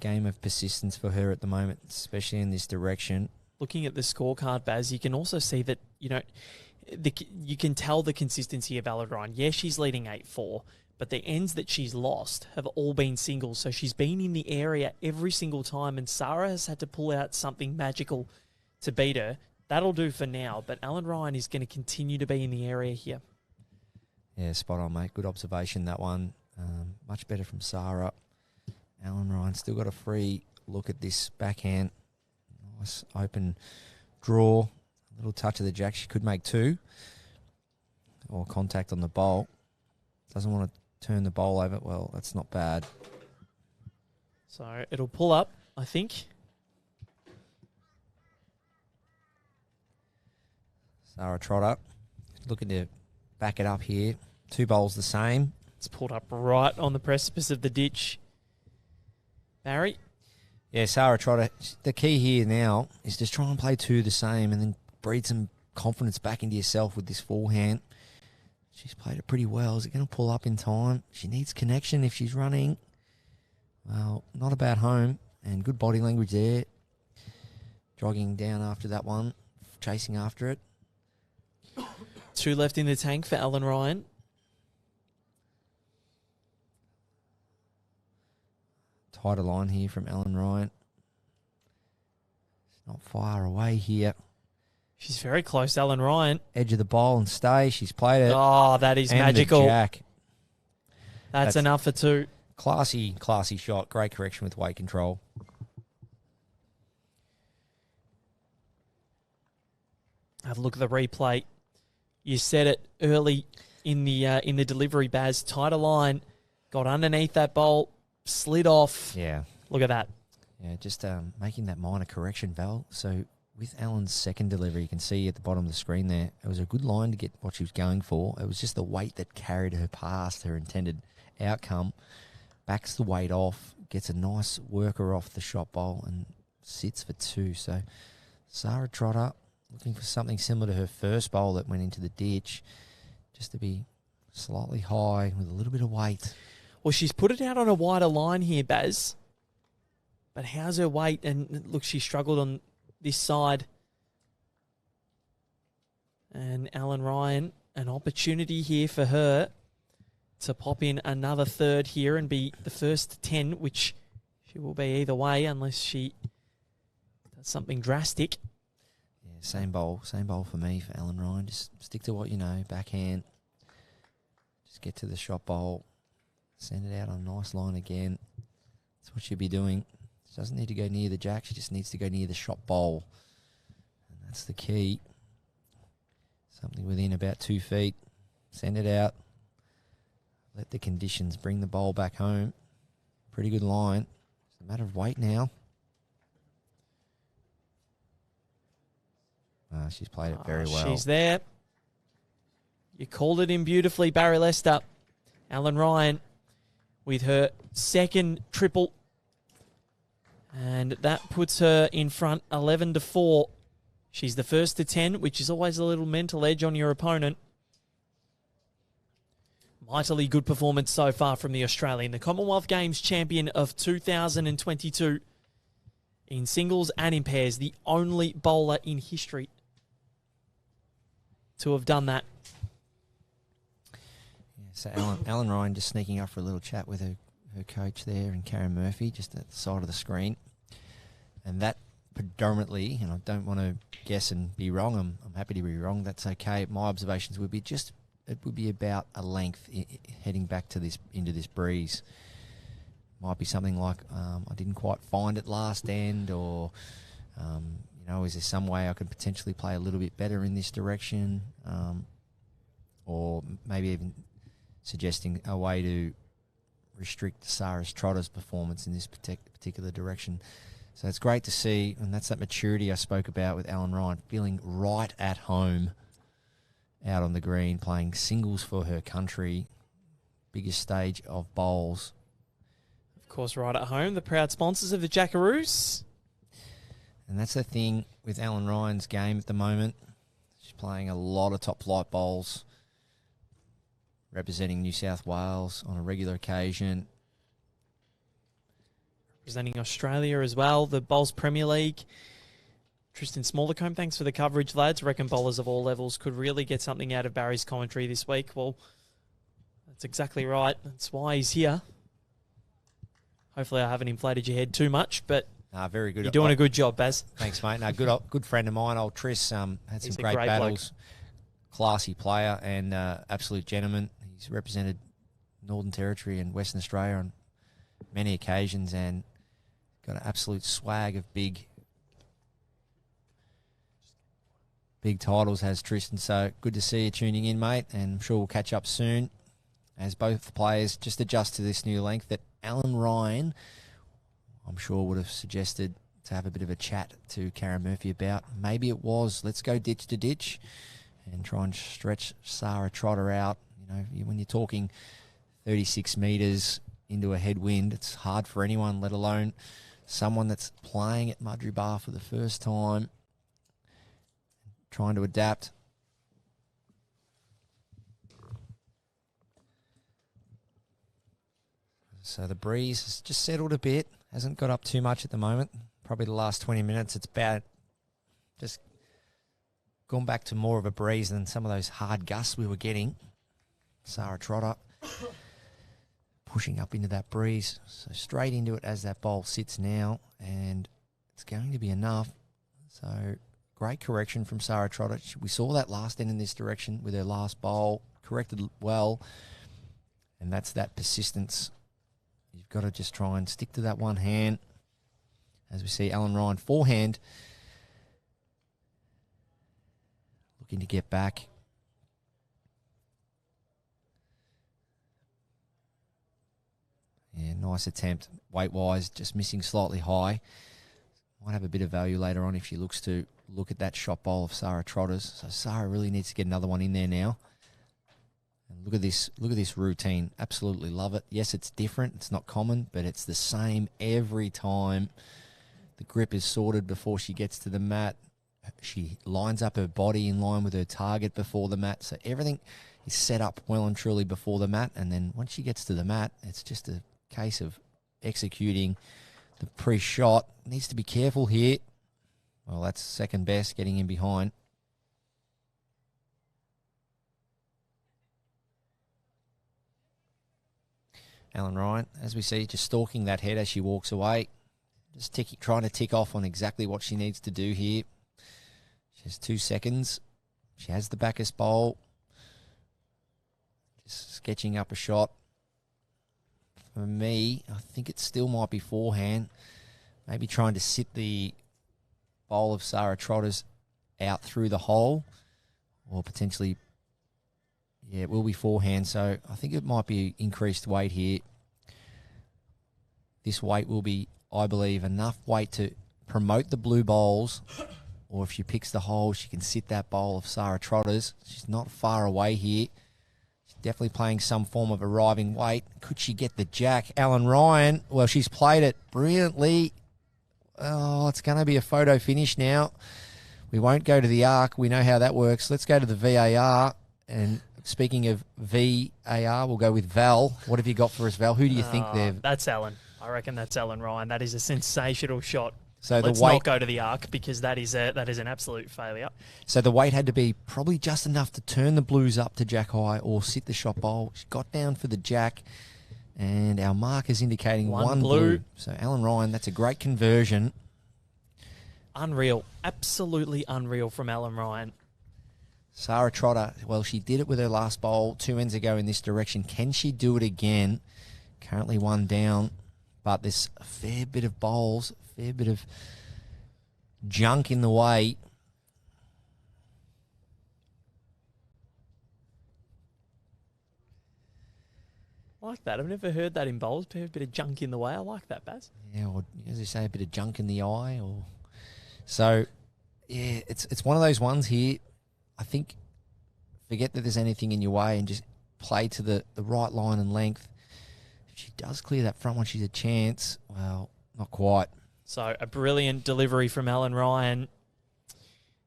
game of persistence for her at the moment, especially in this direction. looking at the scorecard, Baz, you can also see that, you can tell the consistency of Alan Ryan. Yeah, she's leading 8-4, but the ends that she's lost have all been singles. So she's been in the area every single time, and Sara has had to pull out something magical to beat her. That'll do for now, but Alan Ryan is going to continue to be in the area here. Yeah, spot on, mate. Good observation, that one. Much better from Sara. Alan Ryan still got a free look at this backhand. Nice open draw. A little touch of the jack. She could make 2. Or contact on the bowl. Doesn't want to turn the bowl over. Well, that's not bad. So it'll pull up, I think. Sara Trotter looking to back it up here. 2 bowls the same. It's pulled up right on the precipice of the ditch. Barry? Yeah, Sara Trotter. The key here now is just try and play 2 the same and then breathe some confidence back into yourself with this forehand. She's played it pretty well. Is it going to pull up in time? She needs connection if she's running. Well, not a bad home and good body language there. Jogging down after that one, chasing after it. 2 left in the tank for Alan Ryan. Tighter line here from Alan Ryan. It's not far away here. She's very close, Alan Ryan. Edge of the bowl and stay. She's played it. Oh, that is and magical. The jack. That's enough for 2. Classy shot. Great correction with weight control. Have a look at the replay. You said it early in the delivery, Baz. Tighter line, got underneath that bowl, slid off. Yeah. Look at that. Yeah, just making that minor correction, Val. So with Alan's second delivery, you can see at the bottom of the screen there, it was a good line to get what she was going for. It was just the weight that carried her past her intended outcome. Backs the weight off, gets a nice worker off the shot bowl and sits for 2. So Sara Trotter looking for something similar to her first bowl that went into the ditch, just to be slightly high with a little bit of weight. Well, she's put it out on a wider line here, Baz. But how's her weight? And look, she struggled on this side. And Alan Ryan, an opportunity here for her to pop in another third here and be the first 10, which she will be either way unless she does something drastic. Yeah, same bowl for me for Alan Ryan. Just stick to what you know, backhand. Just get to the shot bowl, send it out on a nice line again. That's what she'll be doing. She doesn't need to go near the jack. She just needs to go near the shot bowl. And that's the key. Something within about 2 feet. Send it out. Let the conditions bring the bowl back home. Pretty good line. It's a matter of weight now. She's played it very well. She's there. You called it in beautifully, Barry Lester. Alan Ryan with her second triple. And that puts her in front 11-4. She's the first to 10, which is always a little mental edge on your opponent. Mightily good performance so far from the Australian, the Commonwealth Games champion of 2022. In singles and in pairs, the only bowler in history to have done that. Yeah, so Alan Ryan just sneaking up for a little chat with her coach there and Karen Murphy just at the side of the screen. And that predominantly, and I don't want to guess and be wrong, I'm happy to be wrong, that's okay. My observations would be it would be about a length heading back to this into this breeze. Might be something like I didn't quite find it last end, or is there some way I could potentially play a little bit better in this direction, or maybe even suggesting a way to restrict Sara Trotter's performance in this particular direction. So it's great to see, and that's that maturity I spoke about with Alan Ryan, feeling right at home out on the green, playing singles for her country, biggest stage of bowls. Of course, right at home, the proud sponsors of the Jackaroos. And that's the thing with Alan Ryan's game at the moment. She's playing a lot of top flight bowls, representing New South Wales on a regular occasion. Representing Australia as well, the Bowls Premier League. Tristan Smallercombe, thanks for the coverage, lads. Reckon bowlers of all levels could really get something out of Barry's commentary this week. Well, that's exactly right. That's why he's here. Hopefully I haven't inflated your head too much, but very good. You're doing a good job, Baz. Thanks, mate. No, good friend of mine, old Tris. Had He's some a great battles. bloke. Classy player and absolute gentleman. He's represented Northern Territory and Western Australia on many occasions and got an absolute swag of big titles, has Tristan. So good to see you tuning in, mate, and I'm sure we'll catch up soon as both the players just adjust to this new length that Alan Ryan, I'm sure, would have suggested to have a bit of a chat to Karen Murphy about. Maybe it was, let's go ditch to ditch and try and stretch Sara Trotter out. You know, when you're talking 36 metres into a headwind, it's hard for anyone, let alone someone that's playing at Mudgeeraba for the first time, trying to adapt. So the breeze has just settled a bit. Hasn't got up too much at the moment. Probably the last 20 minutes, it's about just gone back to more of a breeze than some of those hard gusts we were getting. Sara Trotter pushing up into that breeze. So straight into it as that bowl sits now, and it's going to be enough. So great correction from Sara Trotter. We saw that last end in this direction with her last bowl. Corrected well, and that's that persistence. You've got to just try and stick to that one hand. As we see Alan Ryan forehand looking to get back. Yeah, nice attempt. Weight-wise, just missing slightly high. Might have a bit of value later on if she looks to look at that shot bowl of Sara Trotter's. So Sara really needs to get another one in there now. And look at this routine. Absolutely love it. Yes, it's different. It's not common, but it's the same every time. The grip is sorted before she gets to the mat. She lines up her body in line with her target before the mat. So everything is set up well and truly before the mat. And then once she gets to the mat, it's just a case of executing the pre-shot. Needs to be careful here. Well, that's second best, getting in behind. Alan Ryan, as we see, just stalking that head as she walks away. Just trying to tick off on exactly what she needs to do here. She has 2 seconds. She has the backest bowl. Just sketching up a shot. For me, I think it still might be forehand. Maybe trying to sit the bowl of Sara Trotter's out through the hole. Or potentially, yeah, it will be forehand. So I think it might be increased weight here. This weight will be, I believe, enough weight to promote the blue bowls. Or if she picks the hole, she can sit that bowl of Sara Trotter's. She's not far away here. She's definitely playing some form of arriving weight. Could she get the jack? Alan Ryan, well, she's played it brilliantly. Oh, it's going to be a photo finish now. We won't go to the arc. We know how that works. Let's go to the VAR. And speaking of VAR, we'll go with Val. What have you got for us, Val? Who do you think they've... That's Alan. I reckon that's Alan Ryan. That is a sensational shot. So let's the weight, not go to the arc because that is an absolute failure. So the weight had to be probably just enough to turn the blues up to jack high or sit the shot bowl. She got down for the jack, and our mark is indicating one blue. So Alan Ryan, that's a great conversion. Unreal. Absolutely unreal from Alan Ryan. Sara Trotter, well, she did it with her last bowl 2 ends ago in this direction. Can she do it again? Currently one down, but there's a fair bit of bowls, a fair bit of junk in the way. I like that. I've never heard that in bowls. A bit of junk in the way. I like that, Baz. Yeah, or as you say, a bit of junk in the eye. Or so, yeah, it's one of those ones here. I think forget that there's anything in your way and just play to the right line and length. If she does clear that front one, she's a chance. Well, not quite. So a brilliant delivery from Alan Ryan.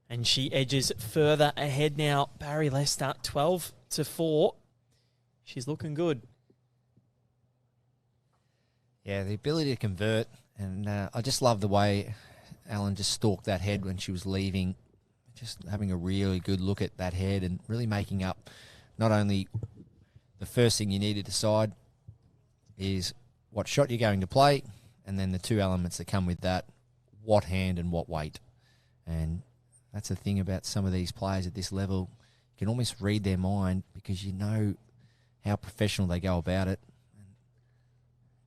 And she edges further ahead now. Barry Lester, 12-4. She's looking good. Yeah, the ability to convert. And I just love the way Alan just stalked that head when she was leaving, just having a really good look at that head and really making up not only the first thing you need to decide is what shot you're going to play, and then the two elements that come with that, what hand and what weight. And that's the thing about some of these players at this level. You can almost read their mind because you know how professional they go about it.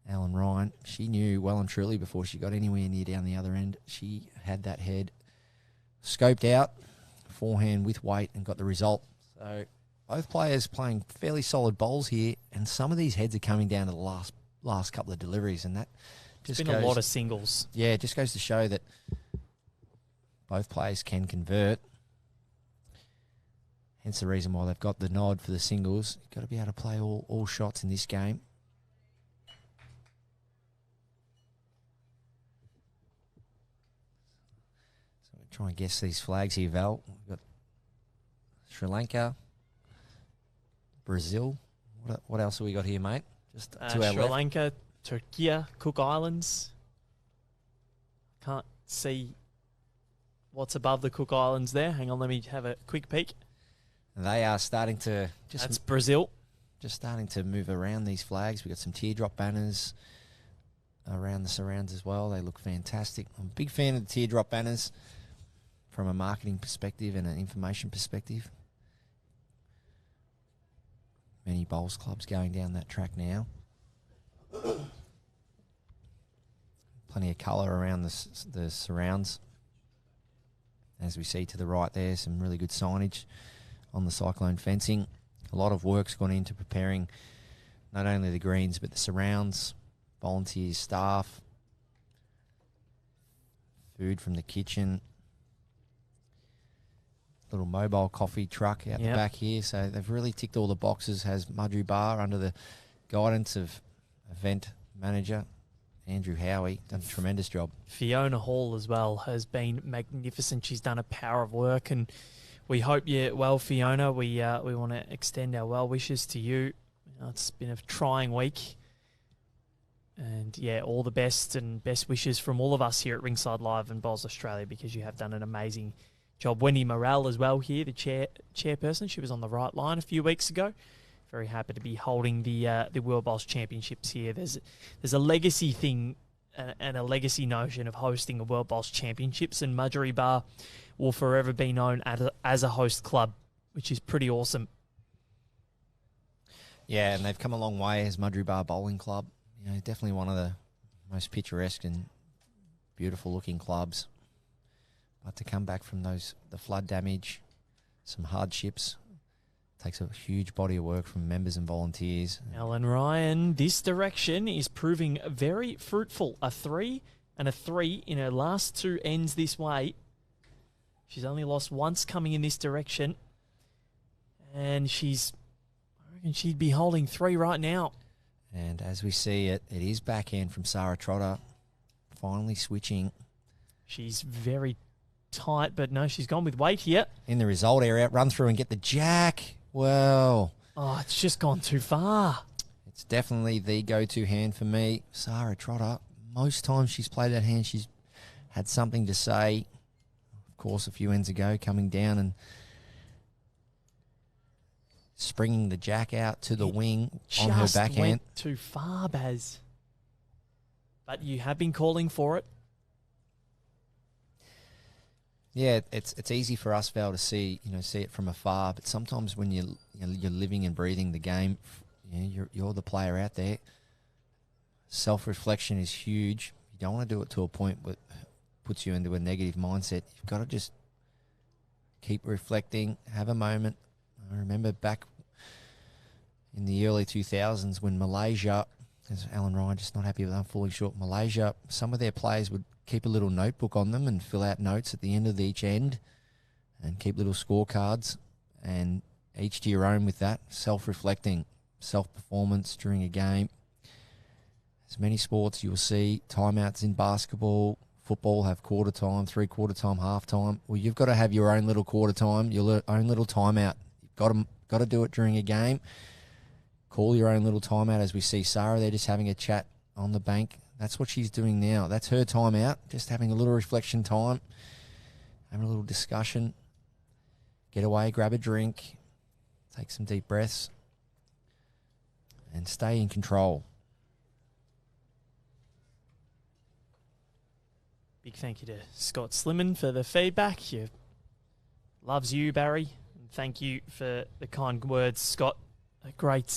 And Alan Ryan, she knew well and truly before she got anywhere near down the other end, she had that head scoped out, forehand with weight, and got the result. So both players playing fairly solid bowls here, and some of these heads are coming down to the last couple of deliveries, and that just It's been a lot of singles. Yeah, it just goes to show that both players can convert. Hence the reason why they've got the nod for the singles. You've got to be able to play all shots in this game. So we're trying to guess these flags here, Val. We've got Sri Lanka, Brazil. What else have we got here, mate? Just to our Sri left. Lanka, Turkey, Cook Islands. Can't see what's above the Cook Islands there. Hang on, let me have a quick peek. They are starting to That's Brazil. just starting to move around these flags. We've got some teardrop banners around the surrounds as well. They look fantastic. I'm a big fan of the teardrop banners from a marketing perspective and an information perspective. Many bowls clubs going down that track now. Plenty of colour around the surrounds. As we see to the right there, some really good signage on the cyclone fencing. A lot of work's gone into preparing not only the greens but the surrounds, volunteers, staff, food from the kitchen, little mobile coffee truck out the back here. So they've really ticked all the boxes. Has Mudgeeraba under the guidance of event manager Andrew Howie, done a tremendous job. Fiona Hall as well has been magnificent. She's done a power of work, and we hope you're well, Fiona. We want to extend our well wishes to you. It's been a trying week, and all the best and best wishes from all of us here at Ringside Live and Bowls Australia, because you have done an amazing job. Wendy Morrell as well here, the chairperson. She was on the right line a few weeks ago. Very happy to be holding the World Bowls Championships here. There's a legacy thing and a legacy notion of hosting a World Bowls Championships, and Mudgeeraba will forever be known as a host club, which is pretty awesome. Yeah, and they've come a long way as Mudgeeraba Bowling Club. You know, definitely one of the most picturesque and beautiful looking clubs. But to come back from the flood damage, some hardships, takes a huge body of work from members and volunteers. Alan Ryan, this direction is proving very fruitful. A 3 and a 3 in her last two ends this way. She's only lost once coming in this direction. And I reckon she'd be holding 3 right now. And as we see it is backhand from Sara Trotter. Finally switching. She's very tight, but no, she's gone with weight here. In the result area, run through and get the jack. Well, it's just gone too far. It's definitely the go-to hand for me. Sara Trotter, most times she's played that hand, she's had something to say. Of course, a few ends ago, coming down and springing the jack out to the wing on her backhand. Went too far, Baz. But you have been calling for it. Yeah, it's easy for us, Val, to see it from afar. But sometimes when you're living and breathing the game, you're the player out there. Self-reflection is huge. You don't want to do it to a point that puts you into a negative mindset. You've got to just keep reflecting, have a moment. I remember back in the early 2000s when Malaysia, as Alan Ryan just not happy with, I'm falling short. Malaysia, some of their players would keep a little notebook on them and fill out notes at the end of each end and keep little scorecards, and each to your own with that, self-reflecting, self-performance during a game. As many sports you'll see, timeouts in basketball, football have quarter time, three-quarter time, half time. Well, you've got to have your own little quarter time, your own little timeout. You've got to do it during a game. Call your own little timeout. As we see Sara, they're just having a chat on the bank. That's what she's doing now. That's her time out, just having a little reflection time, having a little discussion. Get away, grab a drink, take some deep breaths, and stay in control. Big thank you to Scott Slimman for the feedback. He loves you, Barry. And thank you for the kind words, Scott. A great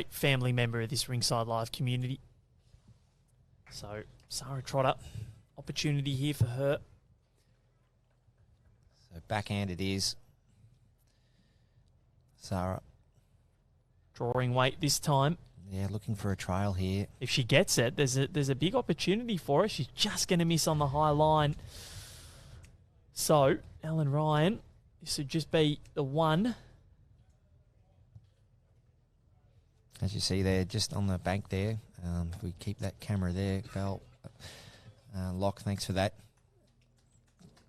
family member of this Ringside Live community. So, Sara Trotter, opportunity here for her. So backhand it is. Sara. Drawing weight this time. Yeah, looking for a trail here. If she gets it, there's a big opportunity for her. She's just going to miss on the high line. So, Ellen Ryan, this would just be the one. As you see there, just on the bank there. If we keep that camera there, Val, Locke, thanks for that.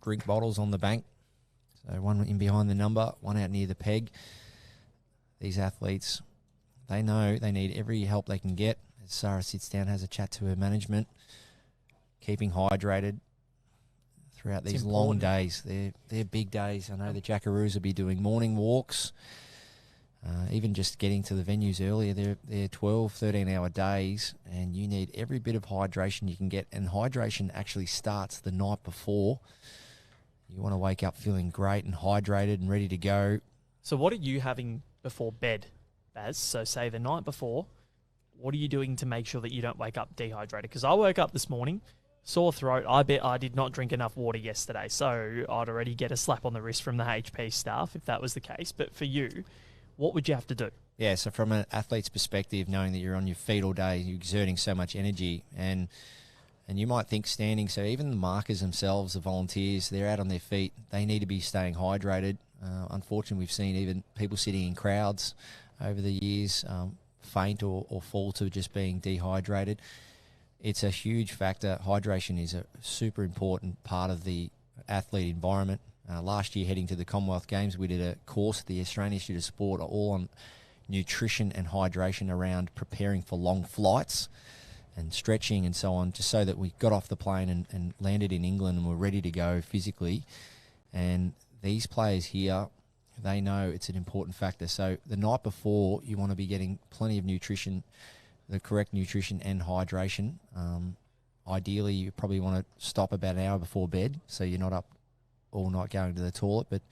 Drink bottles on the bank. So one in behind the number, one out near the peg. These athletes, they know they need every help they can get. As Sara sits down, has a chat to her management, keeping hydrated throughout these long days. They're big days. I know the Jackaroos will be doing morning walks, even just getting to the venues earlier. They're 12, 13-hour days, and you need every bit of hydration you can get. And hydration actually starts the night before. You want to wake up feeling great and hydrated and ready to go. So what are you having before bed, Baz? So say the night before, what are you doing to make sure that you don't wake up dehydrated? Because I woke up this morning, sore throat. I bet I did not drink enough water yesterday, so I'd already get a slap on the wrist from the HP staff if that was the case. But for you, what would you have to do? Yeah, so from an athlete's perspective, knowing that you're on your feet all day, you're exerting so much energy, and you might think standing, so even the markers themselves, the volunteers, they're out on their feet. They need to be staying hydrated. Unfortunately, we've seen even people sitting in crowds over the years faint or fall to just being dehydrated. It's a huge factor. Hydration is a super important part of the athlete environment. Last year, heading to the Commonwealth Games, we did a course at the Australian Institute of Sport all on nutrition and hydration around preparing for long flights and stretching and so on, just so that we got off the plane and landed in England and were ready to go physically. And these players here, they know it's an important factor. So the night before, you want to be getting plenty of nutrition, the correct nutrition and hydration. Ideally, you probably want to stop about an hour before bed, so you're not up all night going to the toilet. But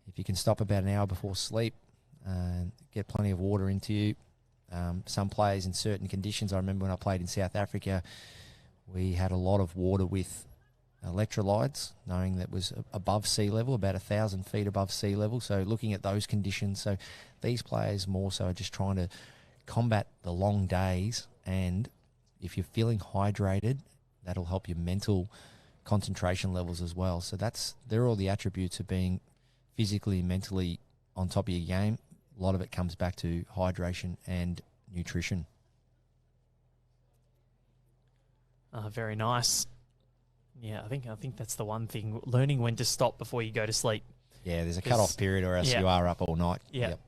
if you can stop about an hour before sleep, get plenty of water into you. Some players in certain conditions, I remember when I played in South Africa, we had a lot of water with electrolytes, knowing that was above sea level, about 1,000 feet above sea level. So looking at those conditions. So these players more so are just trying to combat the long days. And if you're feeling hydrated, that'll help your mental concentration levels as well. So they're all the attributes of being physically and mentally on top of your game. A lot of it comes back to hydration and nutrition. Very nice. Yeah, I think that's the one thing, learning when to stop before you go to sleep. Yeah, there's a cut-off period or else you are up all night. Yeah. Yep.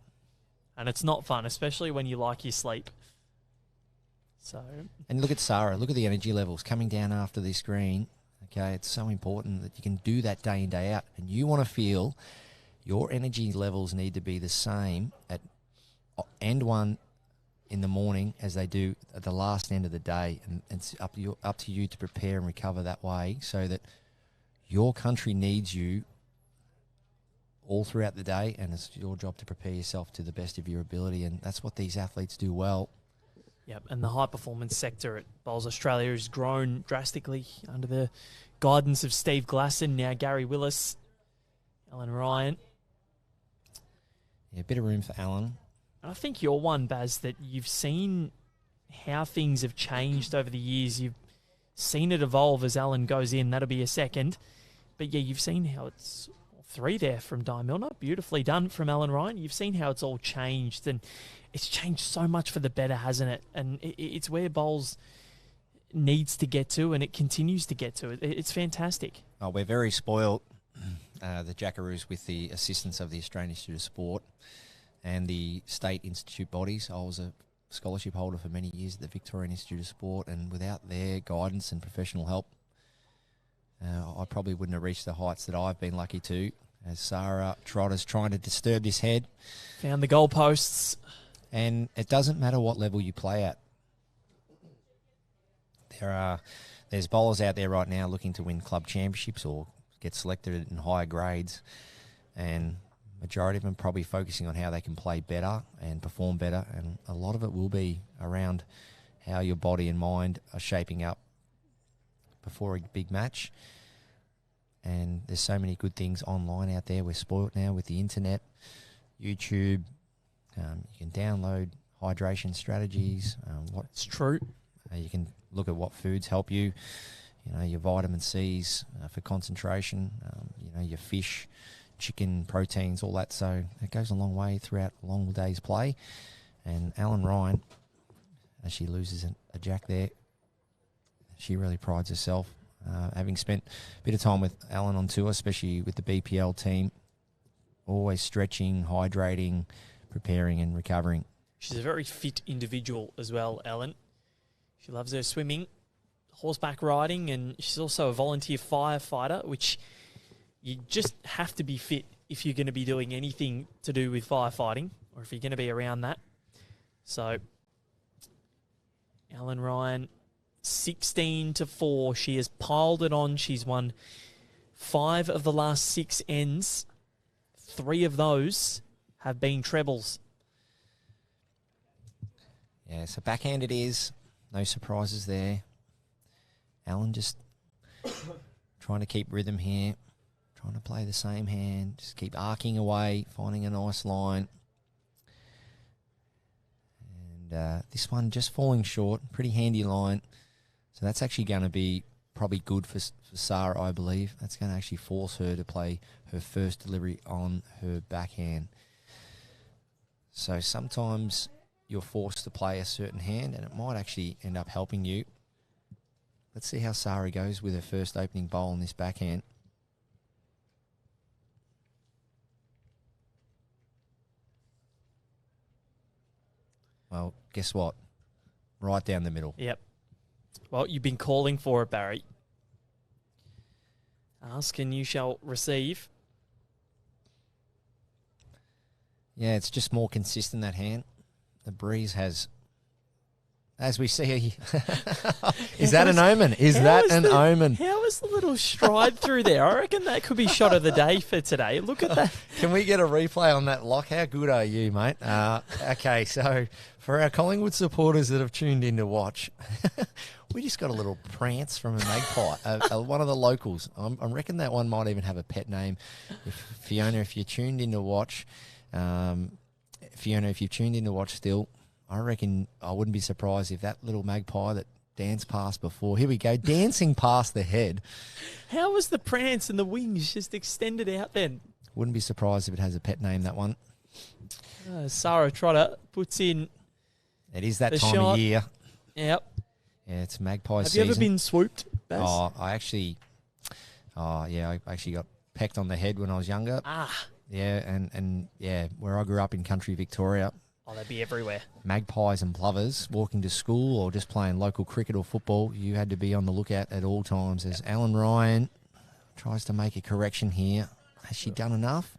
And it's not fun, especially when you like your sleep. So. And look at Sara. Look at the energy levels coming down after this screen. Okay, it's so important that you can do that day in, day out. And you want to feel your energy levels need to be the same at end one in the morning as they do at the last end of the day. And it's up to you to prepare and recover that way, so that your country needs you all throughout the day, and it's your job to prepare yourself to the best of your ability. And that's what these athletes do well. Yep, and the high-performance sector at Bowls Australia has grown drastically under the guidance of Steve Glasson, now Gary Willis, Ellen Ryan. Yeah, a bit of room for Alan. I think you're one, Baz, that you've seen how things have changed over the years. You've seen it evolve as Alan goes in. That'll be a second. But yeah, you've seen how it's 3 there from Di Milner. Beautifully done from Ellen Ryan. You've seen how it's all changed, and it's changed so much for the better, hasn't it? And it's where Bowls needs to get to, and it continues to get to. It's fantastic. Oh, we're very spoiled, the Jackaroos, with the assistance of the Australian Institute of Sport and the state institute bodies. I was a scholarship holder for many years at the Victorian Institute of Sport, and without their guidance and professional help, I probably wouldn't have reached the heights that I've been lucky to. As Sara Trotter's trying to disturb this head. Found the goalposts. And it doesn't matter what level you play at. There's bowlers out there right now looking to win club championships or get selected in higher grades, and majority of them probably focusing on how they can play better and perform better, and a lot of it will be around how your body and mind are shaping up before a big match. And there's so many good things online out there. We're spoilt now with the internet, YouTube. You can download hydration strategies. It's true. You can look at what foods help you. Your vitamin C's for concentration. Your fish, chicken, proteins, all that. So it goes a long way throughout a long day's play. And Alan Ryan, as she loses a jack there, she really prides herself. Having spent a bit of time with Alan on tour, especially with the BPL team, always stretching, hydrating, preparing and recovering. She's a very fit individual as well, Ellen. She loves her swimming, horseback riding, and she's also a volunteer firefighter, which you just have to be fit if you're going to be doing anything to do with firefighting, or if you're going to be around that. So, Ellen Ryan, 16-4. She has piled it on. She's won 5 of the last 6 ends. 3 of those have been trebles. Yeah, so backhand it is. No surprises there. Alan just trying to keep rhythm here. Trying to play the same hand. Just keep arcing away, finding a nice line. And this one just falling short. Pretty handy line. So that's actually going to be probably good for Sara, I believe. That's going to actually force her to play her first delivery on her backhand. So sometimes you're forced to play a certain hand, and it might actually end up helping you. Let's see how Sara goes with her first opening bowl on this backhand. Well, guess what? Right down the middle. Yep. Well, you've been calling for it, Barry. Ask and you shall receive. Yeah, it's just more consistent, that hand. The breeze has, as we see, is that an omen? Is that an omen? How was the little stride through there? I reckon that could be shot of the day for today. Look at that. Can we get a replay on that lock? How good are you, mate? Okay, so for our Collingwood supporters that have tuned in to watch, we just got a little prance from a magpie, one of the locals. I reckon that one might even have a pet name. Fiona, if you tuned in to watch, Fiona, if you've tuned in to watch still, I reckon I wouldn't be surprised if that little magpie that danced past before, here we go, dancing past the head. How was the prance and the wings just extended out then? Wouldn't be surprised if it has a pet name, that one. Sarah Trotter puts in. It is that the time shot. of year. Yep. Yeah, it's magpie Have season. you ever been swooped, Baz? I actually got pecked on the head when I was younger. Yeah, and where I grew up in country Victoria. Oh, they'd be everywhere. Magpies and plovers walking to school or just playing local cricket or football, you had to be on the lookout at all times. As Alan Ryan tries to make a correction here. Has she done enough?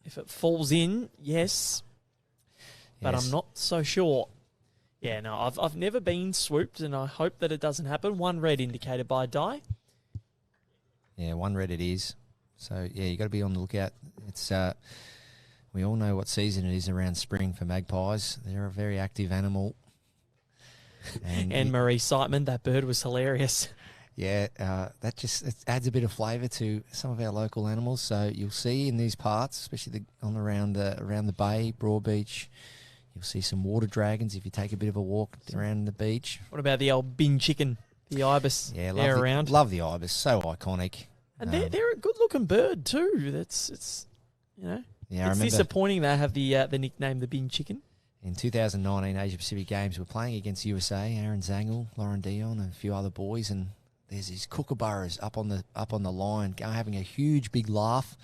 If it falls in, yes. But Yes. I'm not so sure. Yeah, no, I've never been swooped, and I hope that it doesn't happen. 1 red indicated by die. Yeah, 1 red it is. So, yeah, you got to be on the lookout. It's we all know what season it is around spring for magpies. They're a very active animal. And Marie Siteman, that bird was hilarious. Yeah, that just it adds a bit of flavour to some of our local animals. So you'll see in these parts, especially around the bay, Broadbeach, you'll see some water dragons if you take a bit of a walk around the beach. What about the old bin chicken, the ibis? Yeah, they're around. Love the ibis, so iconic. And they're a good-looking bird too. It's Yeah, it's disappointing they have the nickname the bin chicken. In 2019 Asia Pacific Games, we're playing against USA, Aaron Zangel, Lauren Dion, and a few other boys, and there's these kookaburras up on the line, having a huge big laugh.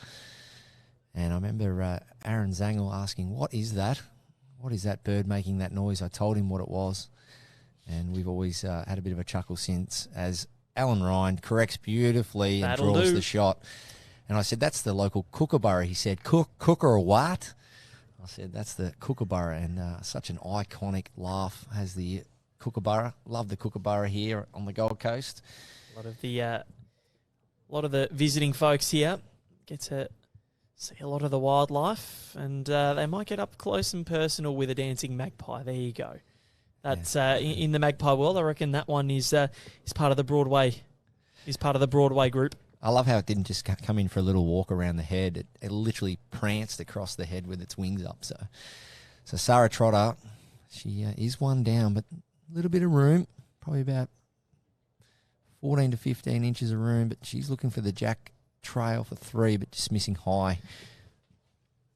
And I remember Aaron Zangel asking, "What is that? what is that bird making that noise? I told him what it was. And we've always had a bit of a chuckle since, as Alan Ryan corrects beautifully and draws the shot. And I said, that's the local kookaburra. He said, cooker what? I said, that's the kookaburra. And such an iconic laugh has the kookaburra. Love the kookaburra here on the Gold Coast. A lot of the visiting folks here get to see a lot of the wildlife, and they might get up close and personal with a dancing magpie. There you go. That's in the magpie world. I reckon that one is part of the Broadway. Is part of the Broadway group. I love how it didn't just come in for a little walk around the head. It literally pranced across the head with its wings up. So Sara Trotter, she is one down, but a little bit of room, probably about 14 to 15 inches of room. But she's looking for the jack trail for 3, but just missing high.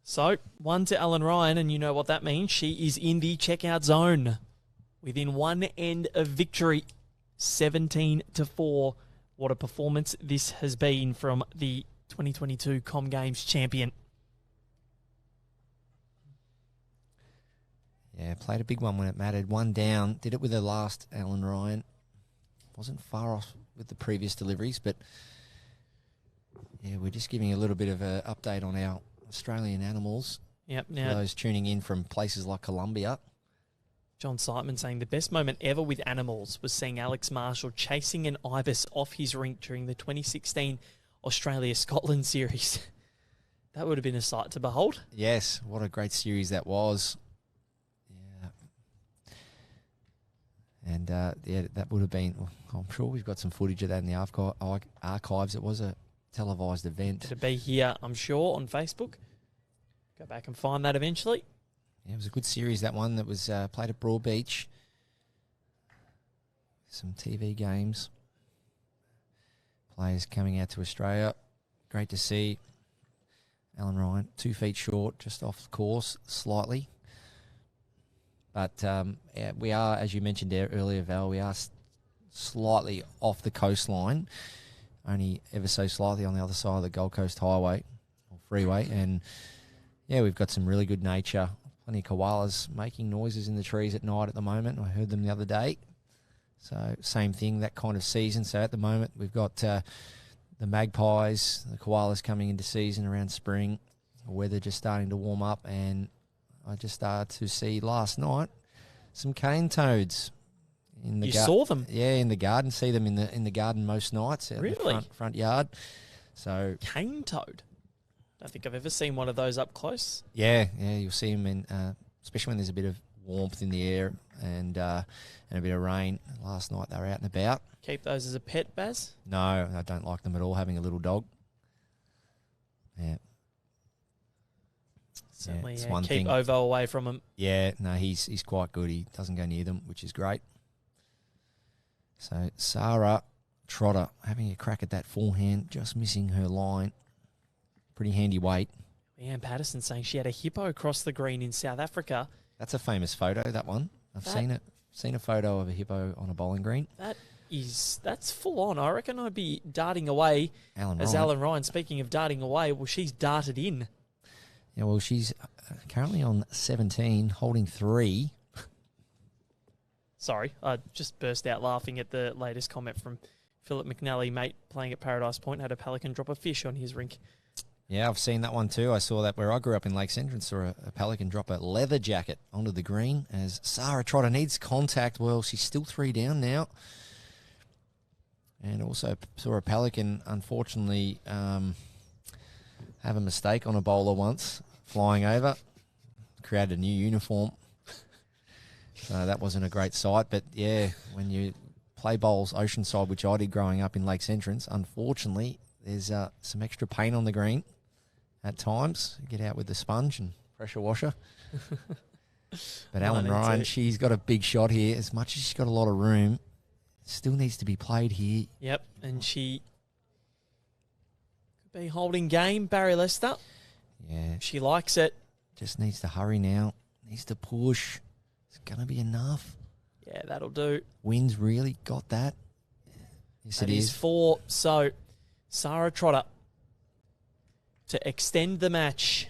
So 1 to Alan Ryan, and you know what that means. She is in the checkout zone, within one end of victory, 17 to 4. What a performance this has been from the 2022 Com Games champion. Yeah, played a big one when it mattered. One down. Did it with her last, Alan Ryan. Wasn't far off with the previous deliveries, but yeah, we're just giving a little bit of an update on our Australian animals. Yep. For Now, those tuning in from places like Colombia. John Siteman saying the best moment ever with animals was seeing Alex Marshall chasing an ibis off his rink during the 2016 Australia-Scotland series. That would have been a sight to behold. Yes, what a great series that was. Yeah. And that would have been, I'm sure we've got some footage of that in the archives. It was a televised event. It'll be here, I'm sure, on Facebook. Go back and find that eventually. Yeah, it was a good series, that one that was played at Broadbeach. Some TV games. Players coming out to Australia. Great to see. Alan Ryan, 2 feet short, just off the course slightly. But yeah, we are, as you mentioned earlier, Val, we are slightly off the coastline. Only ever so slightly on the other side of the Gold Coast Highway or freeway. And yeah, we've got some really good nature. Plenty of koalas making noises in the trees at night at the moment. I heard them the other day. So same thing, that kind of season. So at the moment we've got the magpies, the koalas coming into season around spring. The weather just starting to warm up, and I just started to see last night some cane toads. You saw them? Yeah, in the garden. See them in the garden most nights. Out really? In the front yard. So cane toad? I don't think I've ever seen one of those up close. Yeah, you'll see them in, especially when there's a bit of warmth in the air and a bit of rain. Last night they were out and about. Keep those as a pet, Baz? No, I don't like them at all, having a little dog. Yeah. Certainly, it's yeah. one Keep thing. Ovo away from him. Yeah, no, he's quite good. He doesn't go near them, which is great. So Sara Trotter having a crack at that forehand, just missing her line. Pretty handy weight. Leanne Patterson saying she had a hippo across the green in South Africa. That's a famous photo, that one. I've seen it. Seen a photo of a hippo on a bowling green. That's full on. I reckon I'd be darting away Alan Ryan. Speaking of darting away, well, she's darted in. Yeah, well, she's currently on 17, holding 3. Sorry, I just burst out laughing at the latest comment from Philip McNally, mate playing at Paradise Point, had a pelican drop a fish on his rink. Yeah, I've seen that one too. I saw that where I grew up in Lakes Entrance, saw a pelican drop a leather jacket onto the green as Sara Trotter needs contact. Well, she's still 3 down now. And also saw a pelican, unfortunately, have a mistake on a bowler once, flying over, created a new uniform. So that wasn't a great sight. But yeah, when you play bowls Oceanside, which I did growing up in Lakes Entrance, unfortunately, there's some extra paint on the green. At times, get out with the sponge and pressure washer. But Alan Ryan, she's got a big shot here. As much as she's got a lot of room, still needs to be played here. Yep, and she could be holding game, Barry Lester. Yeah. She likes it. Just needs to hurry now. Needs to push. It's going to be enough. Yeah, that'll do. Wind's really got that. Yes, it is. 4. So, Sara Trotter to extend the match.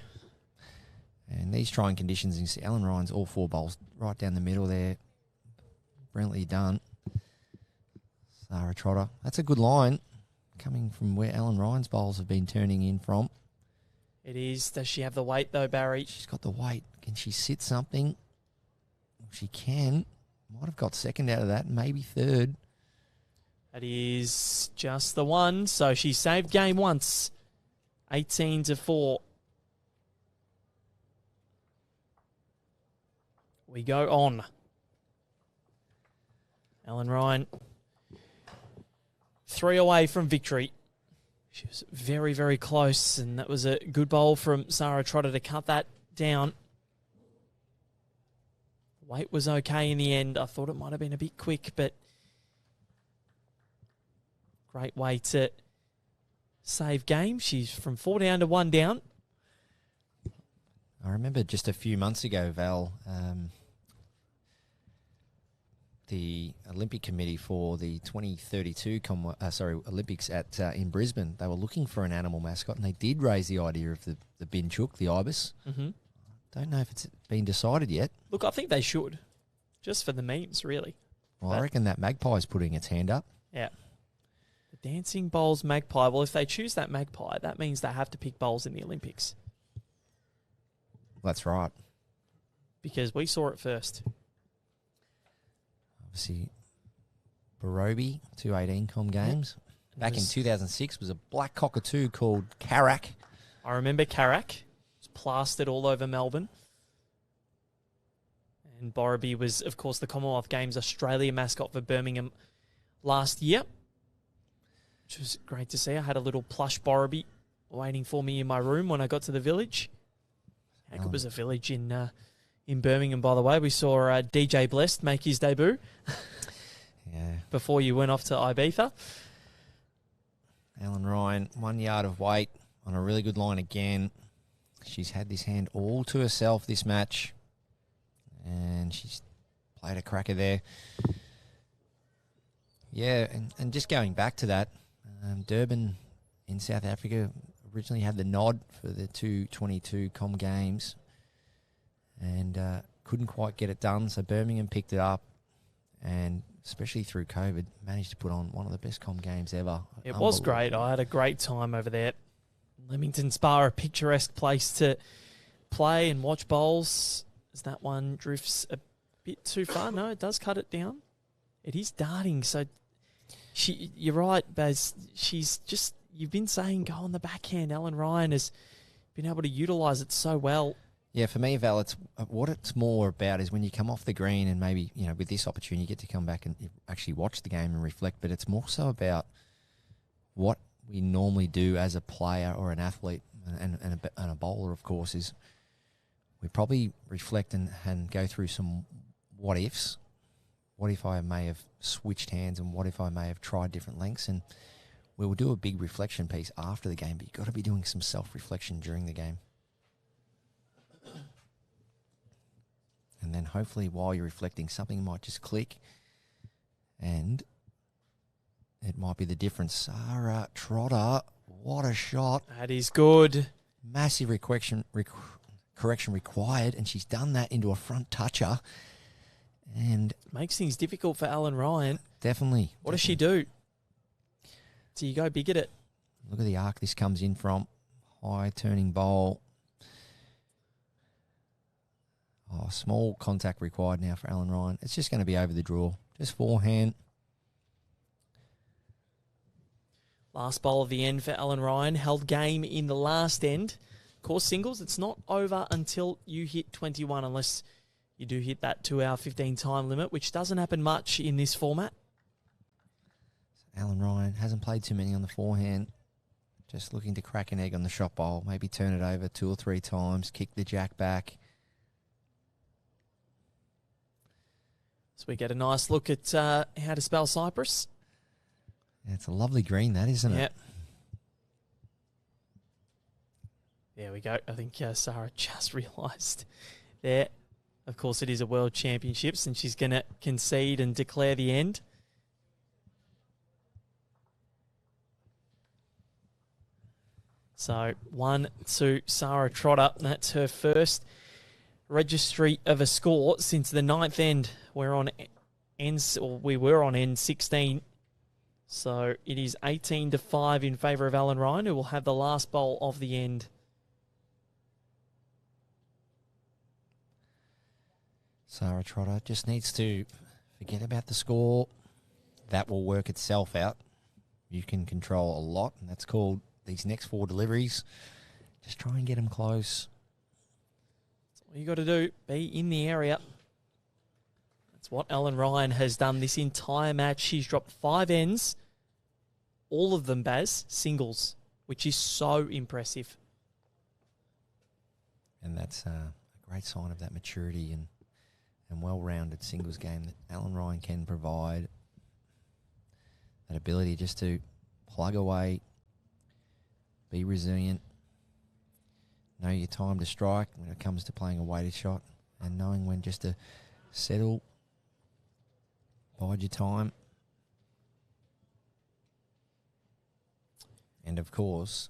And these trying conditions, you see Ellen Ryan's all 4 bowls right down the middle there. Brilliantly done. Sara Trotter. That's a good line coming from where Ellen Ryan's bowls have been turning in from. It is. Does she have the weight though, Barry? She's got the weight. Can she sit something? She can. Might have got second out of that, maybe third. That is just the one. So she saved game once. 18-4. We go on. Ellen Ryan, 3 away from victory. She was very, very close, and that was a good bowl from Sara Trotter to cut that down. Weight was okay in the end. I thought it might have been a bit quick, but great way to save game. She's from 4 down to 1 down. I remember just a few months ago, Val, the Olympic Committee for the 2032 Olympics at in Brisbane, they were looking for an animal mascot, and they did raise the idea of the binchook, the ibis. Mm-hmm. Don't know if it's been decided yet. Look, I think they should, just for the memes, really. Well, I reckon that magpie's putting its hand up. Yeah. The dancing bowls magpie. Well, if they choose that magpie, that means they have to pick bowls in the Olympics. That's right. Because we saw it first. Obviously, Barobi, 218 Com Games. Yep. Back in 2006 was a black cockatoo called Karak. I remember Karak. It was plastered all over Melbourne. And Borrowby was, of course, the Commonwealth Games Australia mascot for Birmingham last year, which was great to see. I had a little plush Borrowby waiting for me in my room when I got to the village. How good was a village in Birmingham, by the way? We saw DJ Blessed make his debut before you went off to Ibiza. Ellen Ryan, 1 yard of weight on a really good line again. She's had this hand all to herself this match, and she's played a cracker there. Yeah, and just going back to that, Durban in South Africa originally had the nod for the 222 Com Games and couldn't quite get it done, so Birmingham picked it up, and especially through COVID, managed to put on one of the best Com Games ever. It was great. I had a great time over there. Leamington Spa, a picturesque place to play and watch bowls. As that one drifts a bit too far. No, it does cut it down. It is darting, so you're right, Baz. She's just, you've been saying go on the backhand. Ellen Ryan has been able to utilise it so well. Yeah, for me, Val, it's what it's more about is when you come off the green and maybe, you know, with this opportunity, you get to come back and actually watch the game and reflect, but it's more so about what we normally do as a player or an athlete and a bowler, of course, is we probably reflect and go through some what ifs. What if I may have switched hands, and what if I may have tried different lengths? And we will do a big reflection piece after the game, but you've got to be doing some self-reflection during the game. And then hopefully while you're reflecting, something might just click and it might be the difference. Sara Trotter, what a shot. That is good. Massive correction required, and she's done that into a front toucher. And makes things difficult for Ellen Ryan. Definitely. What does she do? So you go big at it. Look at the arc this comes in from. High turning bowl. Oh, small contact required now for Ellen Ryan. It's just going to be over the draw. Just forehand. Last bowl of the end for Ellen Ryan. Held game in the last end. Course singles, it's not over until you hit 21, unless you do hit that 2-hour 15 time limit, which doesn't happen much in this format. Ellen Ryan hasn't played too many on the forehand. Just looking to crack an egg on the shot bowl. Maybe turn it over 2 or 3 times. Kick the jack back. So we get a nice look at how to spell Cyprus. Yeah, it's a lovely green, that, isn't it? There we go. I think Sara just realised there. Of course, it is a World Championships, and she's going to concede and declare the end. So 1-2 Sara Trotter. That's her first registry of a score since the ninth end. We were on end 16. So it is 18-5 in favour of Alan Ryan, who will have the last bowl of the end. Sara Trotter just needs to forget about the score. That will work itself out. You can control a lot, and that's called these next 4 deliveries. Just try and get them close. That's all you got to do. Be in the area. That's what Alan Ryan has done this entire match. She's dropped 5 ends. All of them, Baz, singles, which is so impressive. And that's a great sign of that maturity and well-rounded singles game that Alan Ryan can provide. That ability just to plug away, be resilient, know your time to strike when it comes to playing a weighted shot, and knowing when just to settle, bide your time. And of course,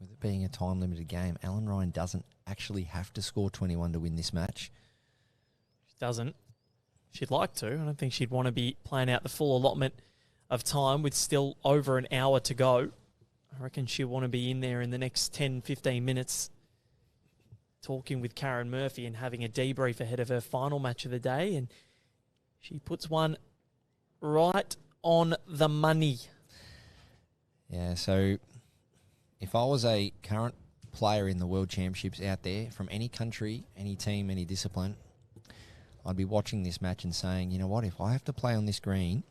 with it being a time-limited game, Alan Ryan doesn't actually have to score 21 to win this match. She doesn't. She'd like to. I don't think she'd want to be playing out the full allotment of time with still over an hour to go. I reckon she'll want to be in there in the next 10, 15 minutes talking with Karen Murphy and having a debrief ahead of her final match of the day. And she puts one right on the money. Yeah, so if I was a current player in the World Championships out there from any country, any team, any discipline, I'd be watching this match and saying, you know what, if I have to play on this green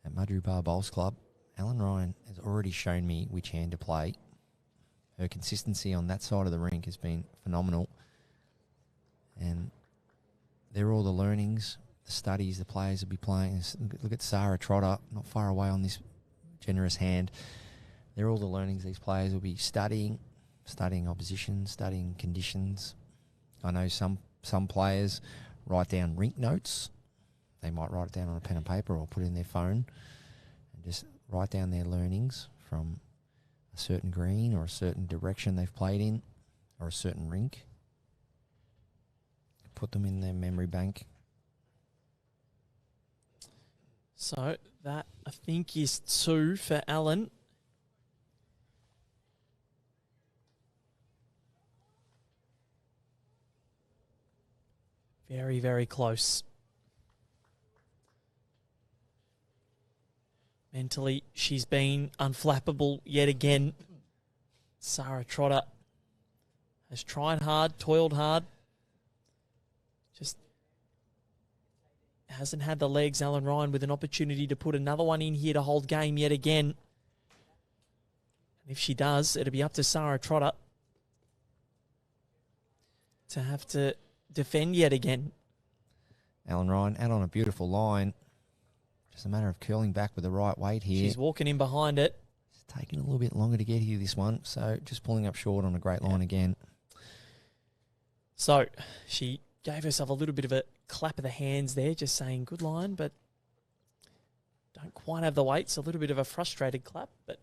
at Mudgeeraba Bowls Club, Alan Ryan has already shown me which hand to play. Her consistency on that side of the rink has been phenomenal. And they're all the learnings, the studies the players will be playing. Look at Sara Trotter, not far away on this generous hand. They're all the learnings these players will be studying opposition, studying conditions. I know some players write down rink notes. They might write it down on a pen and paper or put it in their phone and just write down their learnings from a certain green or a certain direction they've played in or a certain rink. Put them in their memory bank. So that, I think, is 2 for Alan. Very, very close. Mentally, she's been unflappable yet again. Sara Trotter has tried hard, toiled hard. Just hasn't had the legs. Alan Ryan with an opportunity to put another one in here to hold game yet again. And if she does, it'll be up to Sara Trotter to have to defend yet again. Alan Ryan out on a beautiful line. Just a matter of curling back with the right weight here. She's walking in behind it. It's taking a little bit longer to get here, this one. So just pulling up short on a great line again. So she gave herself a little bit of a clap of the hands there, just saying good line, but don't quite have the weight. So a little bit of a frustrated clap, but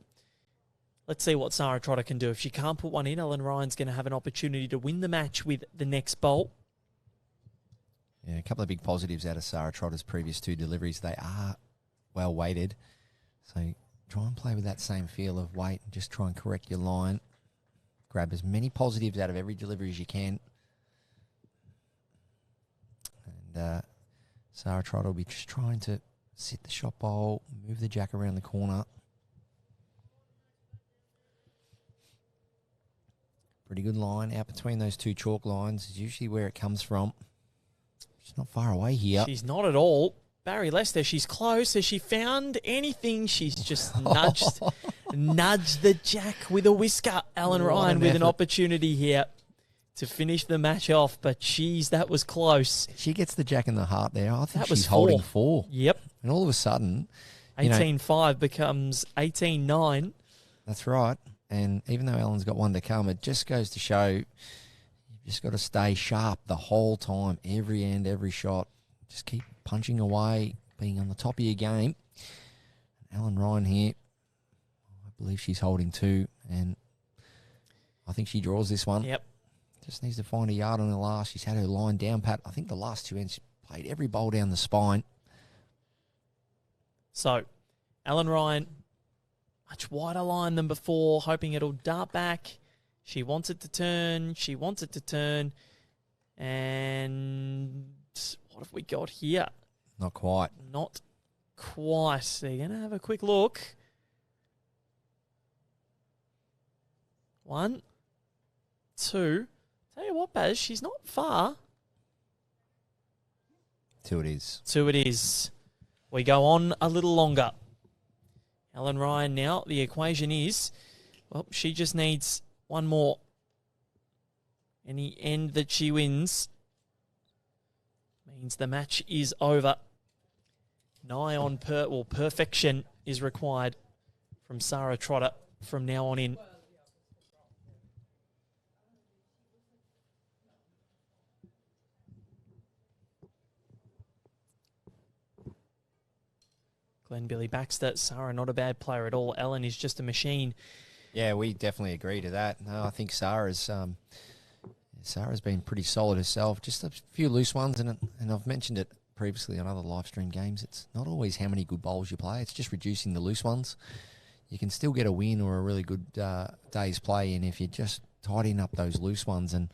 let's see what Sara Trotter can do. If she can't put one in, Alan Ryan's going to have an opportunity to win the match with the next bowl. Yeah, a couple of big positives out of Sara Trotter's previous 2 deliveries. They are well weighted. So try and play with that same feel of weight and just try and correct your line. Grab as many positives out of every delivery as you can. And Sara Trotter will be just trying to sit the shot bowl, move the jack around the corner. Pretty good line. Out between those 2 chalk lines is usually where it comes from. She's not far away here. She's not at all. Barry Lester, she's close. Has she found anything? She's just nudged the jack with a whisker. Alan Ryan with an opportunity here to finish the match off. But, geez, that was close. She gets the jack in the heart there. I think that was she's holding 4. Yep. And all of a sudden... 18-5 becomes 18-9. That's right. And even though Alan's got one to come, it just goes to show you've just got to stay sharp the whole time, every end, every shot. Just keep punching away, being on the top of your game. Alan Ryan here, I believe she's holding 2, and I think she draws this one. Yep. Just needs to find a yard on the last. She's had her line down pat. I think the last 2 ends, she played every bowl down the spine. So, Ellen Ryan, much wider line than before, hoping it'll dart back. She wants it to turn. She wants it to turn. And what have we got here? Not quite. Not quite. They're going to have a quick look. 1, 2. Tell you what, Baz, she's not far. 2 it is. 2 it is. We go on a little longer. Ellen Ryan now, the equation is, well, she just needs one more. Any end that she wins means the match is over. Nigh on perfection is required from Sara Trotter from now on in. Glenn Billy Baxter, Sara not a bad player at all. Ellen is just a machine. Yeah, we definitely agree to that. No, I think Sara's been pretty solid herself. Just a few loose ones, and I've mentioned it previously on other live stream games. It's not always how many good bowls you play. It's just reducing the loose ones. You can still get a win or a really good day's play in if you're just tidying up those loose ones. And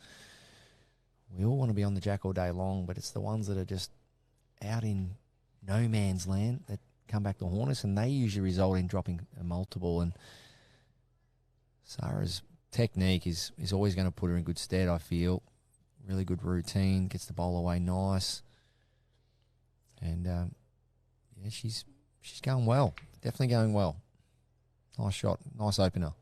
we all want to be on the jack all day long, but it's the ones that are just out in no man's land that come back to haunt us, and they usually result in dropping a multiple. And Sara's technique is always going to put her in good stead, I feel. Really good routine, gets the bowl away nice. And, yeah, she's going well. Definitely going well. Nice shot. Nice opener.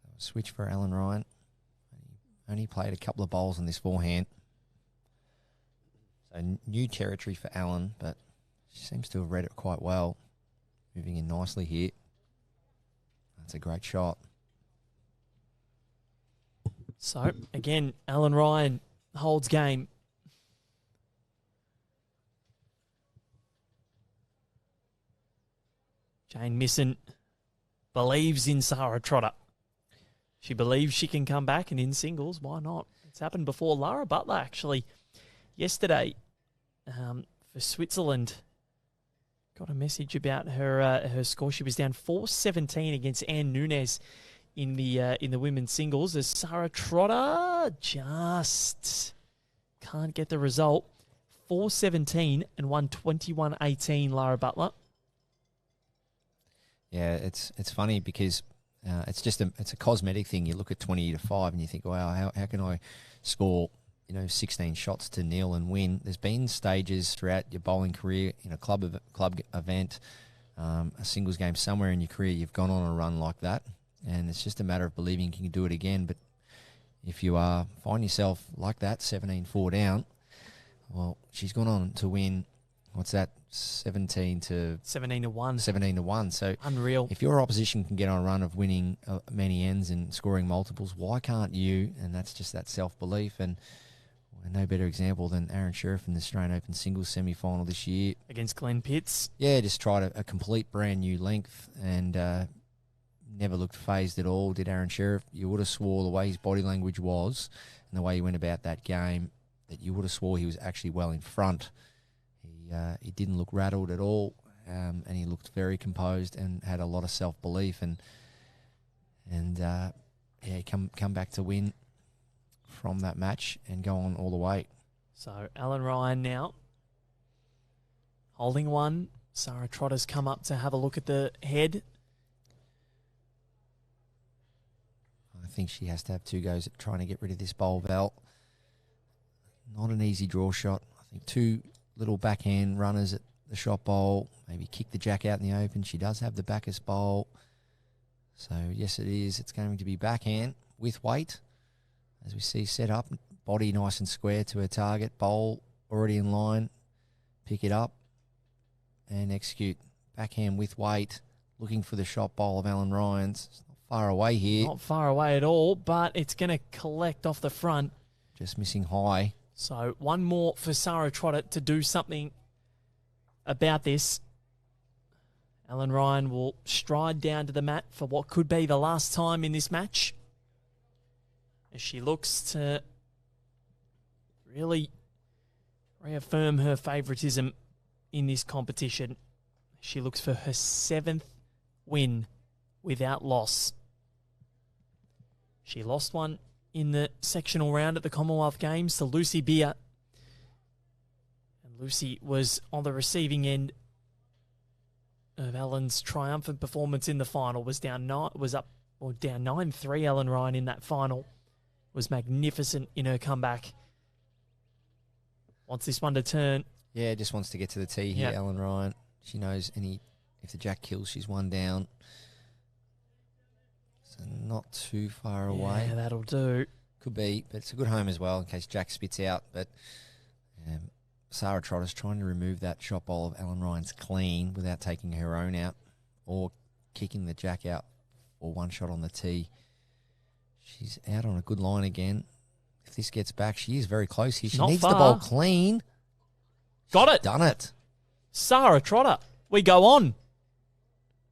So switch for Ellen Ryan. Only played a couple of bowls in this forehand. So new territory for Ellen, but she seems to have read it quite well. Moving in nicely here. That's a great shot. So, again, Ellen Ryan holds game. Jane Misson believes in Sara Trotter. She believes she can come back, and in singles, why not? It's happened before. Lara Butler, actually, yesterday for Switzerland, got a message about her score. She was down 4-17 against Anne Nunes in the women's singles, as Sara Trotter just can't get the result. 4-17 and won 21-18, Lara Butler. Yeah, it's funny because it's a cosmetic thing. You look at 20-5 and you think, wow, how can I score 16 shots to nil and win? There's been stages throughout your bowling career in a club event, a singles game somewhere in your career, you've gone on a run like that, and it's just a matter of believing you can do it again. But if you find yourself like that, 17-4 down, well, she's gone on to win. What's that? 17 to 1. 17 to 1. So unreal. If your opposition can get on a run of winning many ends and scoring multiples, why can't you? And that's just that self-belief. And no better example than Aaron Sheriff in the Australian Open singles semi-final this year. Against Glenn Pitts. Yeah, just tried a complete brand new length and never looked phased at all, did Aaron Sheriff. You would have swore the way his body language was and the way he went about that game that you would have swore he was actually well in front. He didn't look rattled at all, and he looked very composed and had a lot of self-belief, and come back to win from that match and go on all the way. So Ellen Ryan now holding one. Sara Trotter's come up to have a look at the head. I think she has to have 2 goes at trying to get rid of this bowl, Val. Not an easy draw shot. I think 2 little backhand runners at the shot bowl, maybe kick the jack out in the open. She does have the backers bowl. So, yes, it is. It's going to be backhand with weight. As we see, set up, body nice and square to her target, bowl already in line, pick it up and execute. Backhand with weight, looking for the shot bowl of Ellen Ryan's. It's not far away here. Not far away at all, but it's going to collect off the front. Just missing high. So one more for Sara Trotter to do something about this. Ellen Ryan will stride down to the mat for what could be the last time in this match, as she looks to really reaffirm her favouritism in this competition. She looks for her 7th win without loss. She lost one in the sectional round at the Commonwealth Games to Lucy Beer. And Lucy was on the receiving end of Ellen's triumphant performance in the final. Down 9-3. Ellen Ryan in that final was magnificent in her comeback. Wants this one to turn. Yeah, just wants to get to the tee here, Ellen Ryan. She knows if the jack kills, she's one down. So not too far away. Yeah, that'll do. Could be, but it's a good home as well in case jack spits out. But Sara Trotter's trying to remove that shot ball of Ellen Ryan's clean without taking her own out or kicking the jack out for one shot on the tee. She's out on a good line again. If this gets back, she is very close here. She needs the ball clean. Got it. Done it. Sara Trotter. We go on.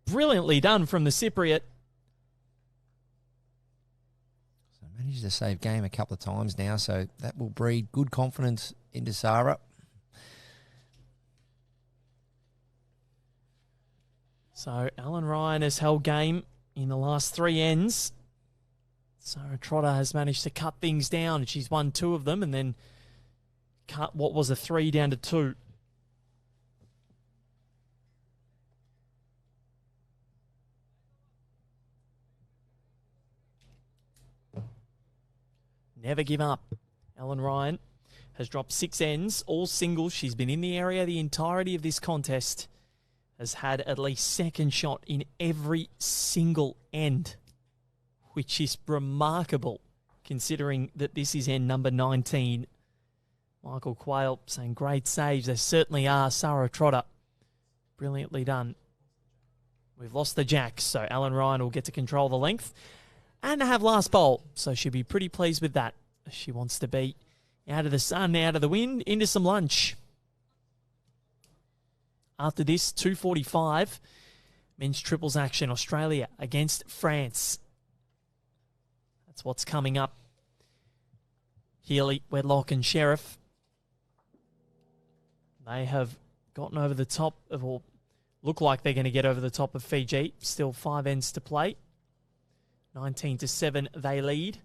Brilliantly done from the Cypriot. So managed to save game a couple of times now, so that will breed good confidence into Sara. So Ellen Ryan has held game in the last 3 ends. Sara Trotter has managed to cut things down. She's won 2 of them and then cut what was a 3 down to 2. Never give up. Ellen Ryan has dropped 6 ends, all singles. She's been in the area the entirety of this contest. Has had at least second shot in every single end, which is remarkable considering that this is end number 19. Michael Quayle saying great saves. There certainly are. Sara Trotter, brilliantly done. We've lost the jack, so Ellen Ryan will get to control the length and have last bowl. So she'll be pretty pleased with that. She wants to be out of the sun, out of the wind, into some lunch. After this, 2:45, men's triples action, Australia against France. That's what's coming up. Healy, Wedlock and Sheriff. They have gotten over the top of, or look like they're going to get over the top of Fiji. Still 5 ends to play. 19-7 they lead.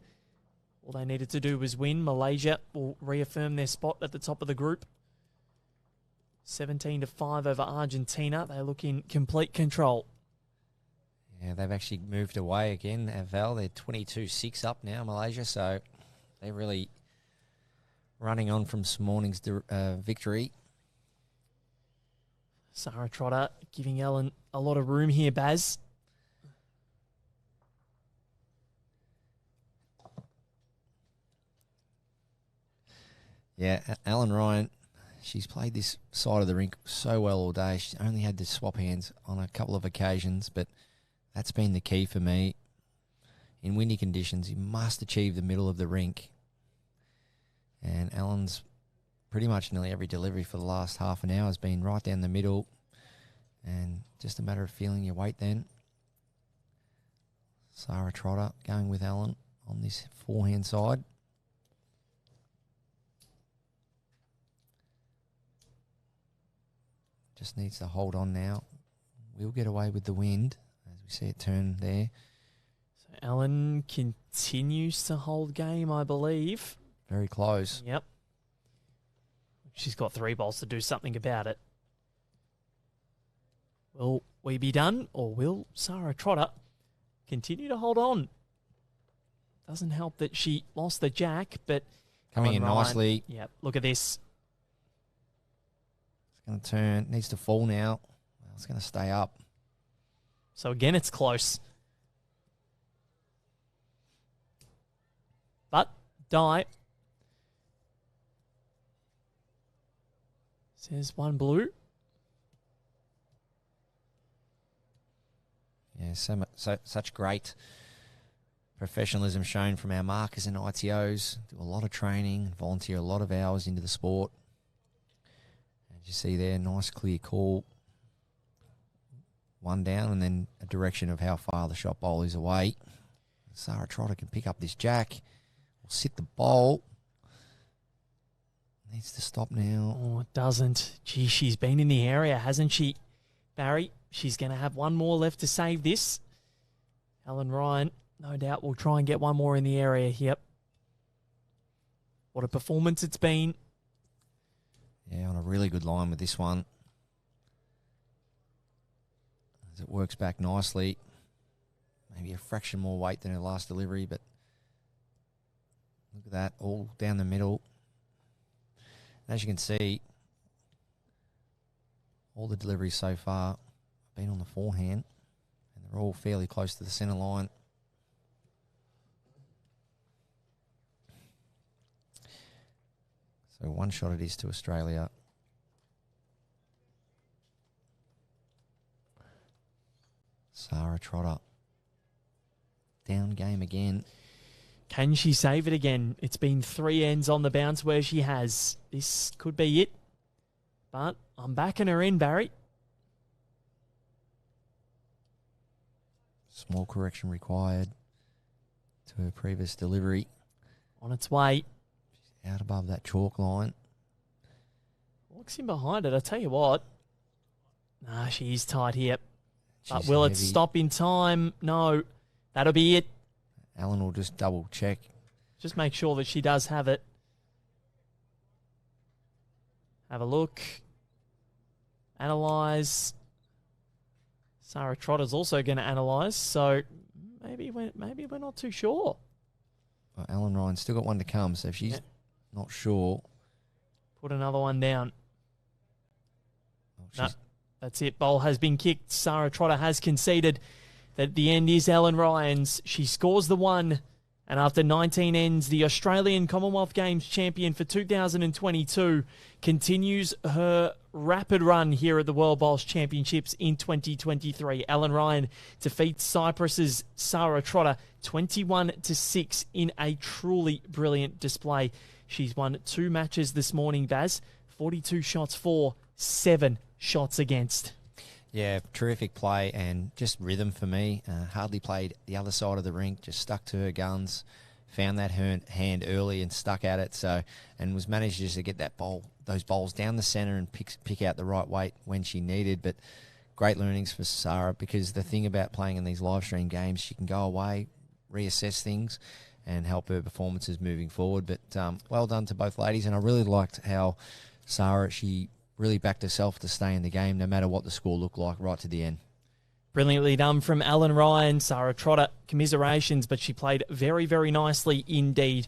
All they needed to do was win. Malaysia will reaffirm their spot at the top of the group. 17-5 over Argentina. They look in complete control. Yeah, they've actually moved away again, Val. They're 22-6 up now, Malaysia, so they're really running on from this morning's victory. Sara Trotter giving Ellen a lot of room here, Baz. Yeah, Ellen Ryan, she's played this side of the rink so well all day. She's only had to swap hands on a couple of occasions, but that's been the key for me. In windy conditions, you must achieve the middle of the rink. And Ellen's pretty much nearly every delivery for the last half an hour has been right down the middle, and just a matter of feeling your weight then. Sara Trotter going with Ellen on this forehand side. Just needs to hold on now. We'll get away with the wind as we see it turn there. So Ellen continues to hold game, I believe. Very close. Yep. She's got 3 balls to do something about it. Will we be done, or will Sara Trotter continue to hold on? Doesn't help that she lost the jack, but coming in Ryan, nicely. Yep, look at this. It's going to turn. Needs to fall now. Well, it's going to stay up. So again, it's close. But die. Says one blue. Yeah, such great professionalism shown from our markers and ITOs. Do a lot of training, volunteer a lot of hours into the sport. As you see there, nice clear call. one down, and then a direction of how far the shot bowl is away. Sara Trotter can pick up this jack. Will sit the bowl. Needs to stop now. Oh, it doesn't. Gee, she's been in the area, hasn't she, Barry? She's going to have one more left to save this. Alan Ryan, no doubt, will try and get one more in the area. Yep. What a performance it's been. Yeah, on a really good line with this one. As it works back nicely. Maybe a fraction more weight than her last delivery, but look at that, all down the middle. As you can see, all the deliveries so far have been on the forehand, and they're all fairly close to the centre line. So one shot it is to Australia. Sara Trotter. Down game again. Can she save it again? It's been 3 ends on the bounce where she has. This could be it. But I'm backing her in, Barry. Small correction required to her previous delivery. On its way. She's out above that chalk line. Walks in behind it. I tell you what. Nah, she is tight here. But She's will heavy. it stop in time? No. That'll be it. Alan will just double check. Just make sure that she does have it. Have a look. Analyse. Sara Trotter's also going to analyse, so maybe we're not too sure. Well, Alan Ryan's still got one to come, so if she's not sure. Put another one down. Well, No, she's, that's it. Bowl has been kicked. Sara Trotter has conceded that the end is Ellen Ryan's. She scores the one, and after 19 ends, the Australian Commonwealth Games champion for 2022 continues her rapid run here at the World Bowls Championships in 2023. Ellen Ryan defeats Cyprus's Sara Trotter 21-6 in a truly brilliant display. She's won 2 matches this morning, Baz. 42 shots for, 7 shots against. yeah, terrific play and just rhythm for me. Hardly played the other side of the rink, just stuck to her guns, found that hand early and stuck at it. So, and was managed just to get that those bowls down the centre and pick out the right weight when she needed. But great learnings for Sara, because the thing about playing in these live stream games, she can go away, reassess things, and help her performances moving forward. But well done to both ladies, and I really liked how Sara, she really backed herself to stay in the game no matter what the score looked like right to the end. Brilliantly done from Alan Ryan. Sara Trotter, commiserations, but she played very, very nicely indeed.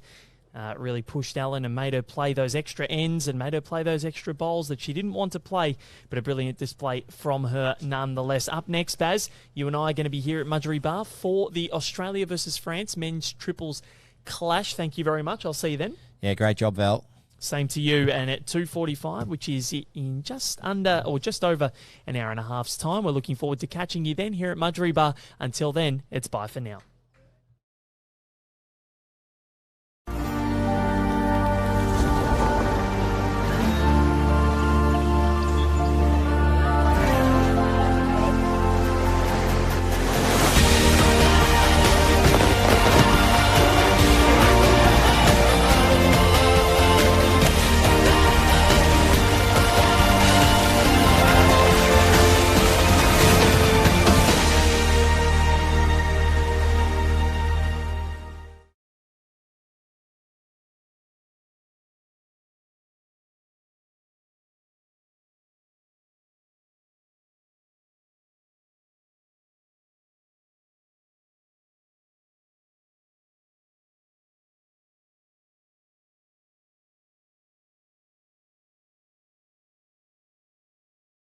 Really pushed Ellen and made her play those extra ends and made her play those extra bowls that she didn't want to play, but a brilliant display from her nonetheless. Up next, Baz, you and I are going to be here at Mudgeeraba for the Australia versus France men's triples clash. Thank you very much. I'll see you then. Yeah, great job, Val. Same to you. And at 2:45, which is in just under or just over an hour and a half's time, we're looking forward to catching you then here at Mudgeeraba. Until then, it's bye for now.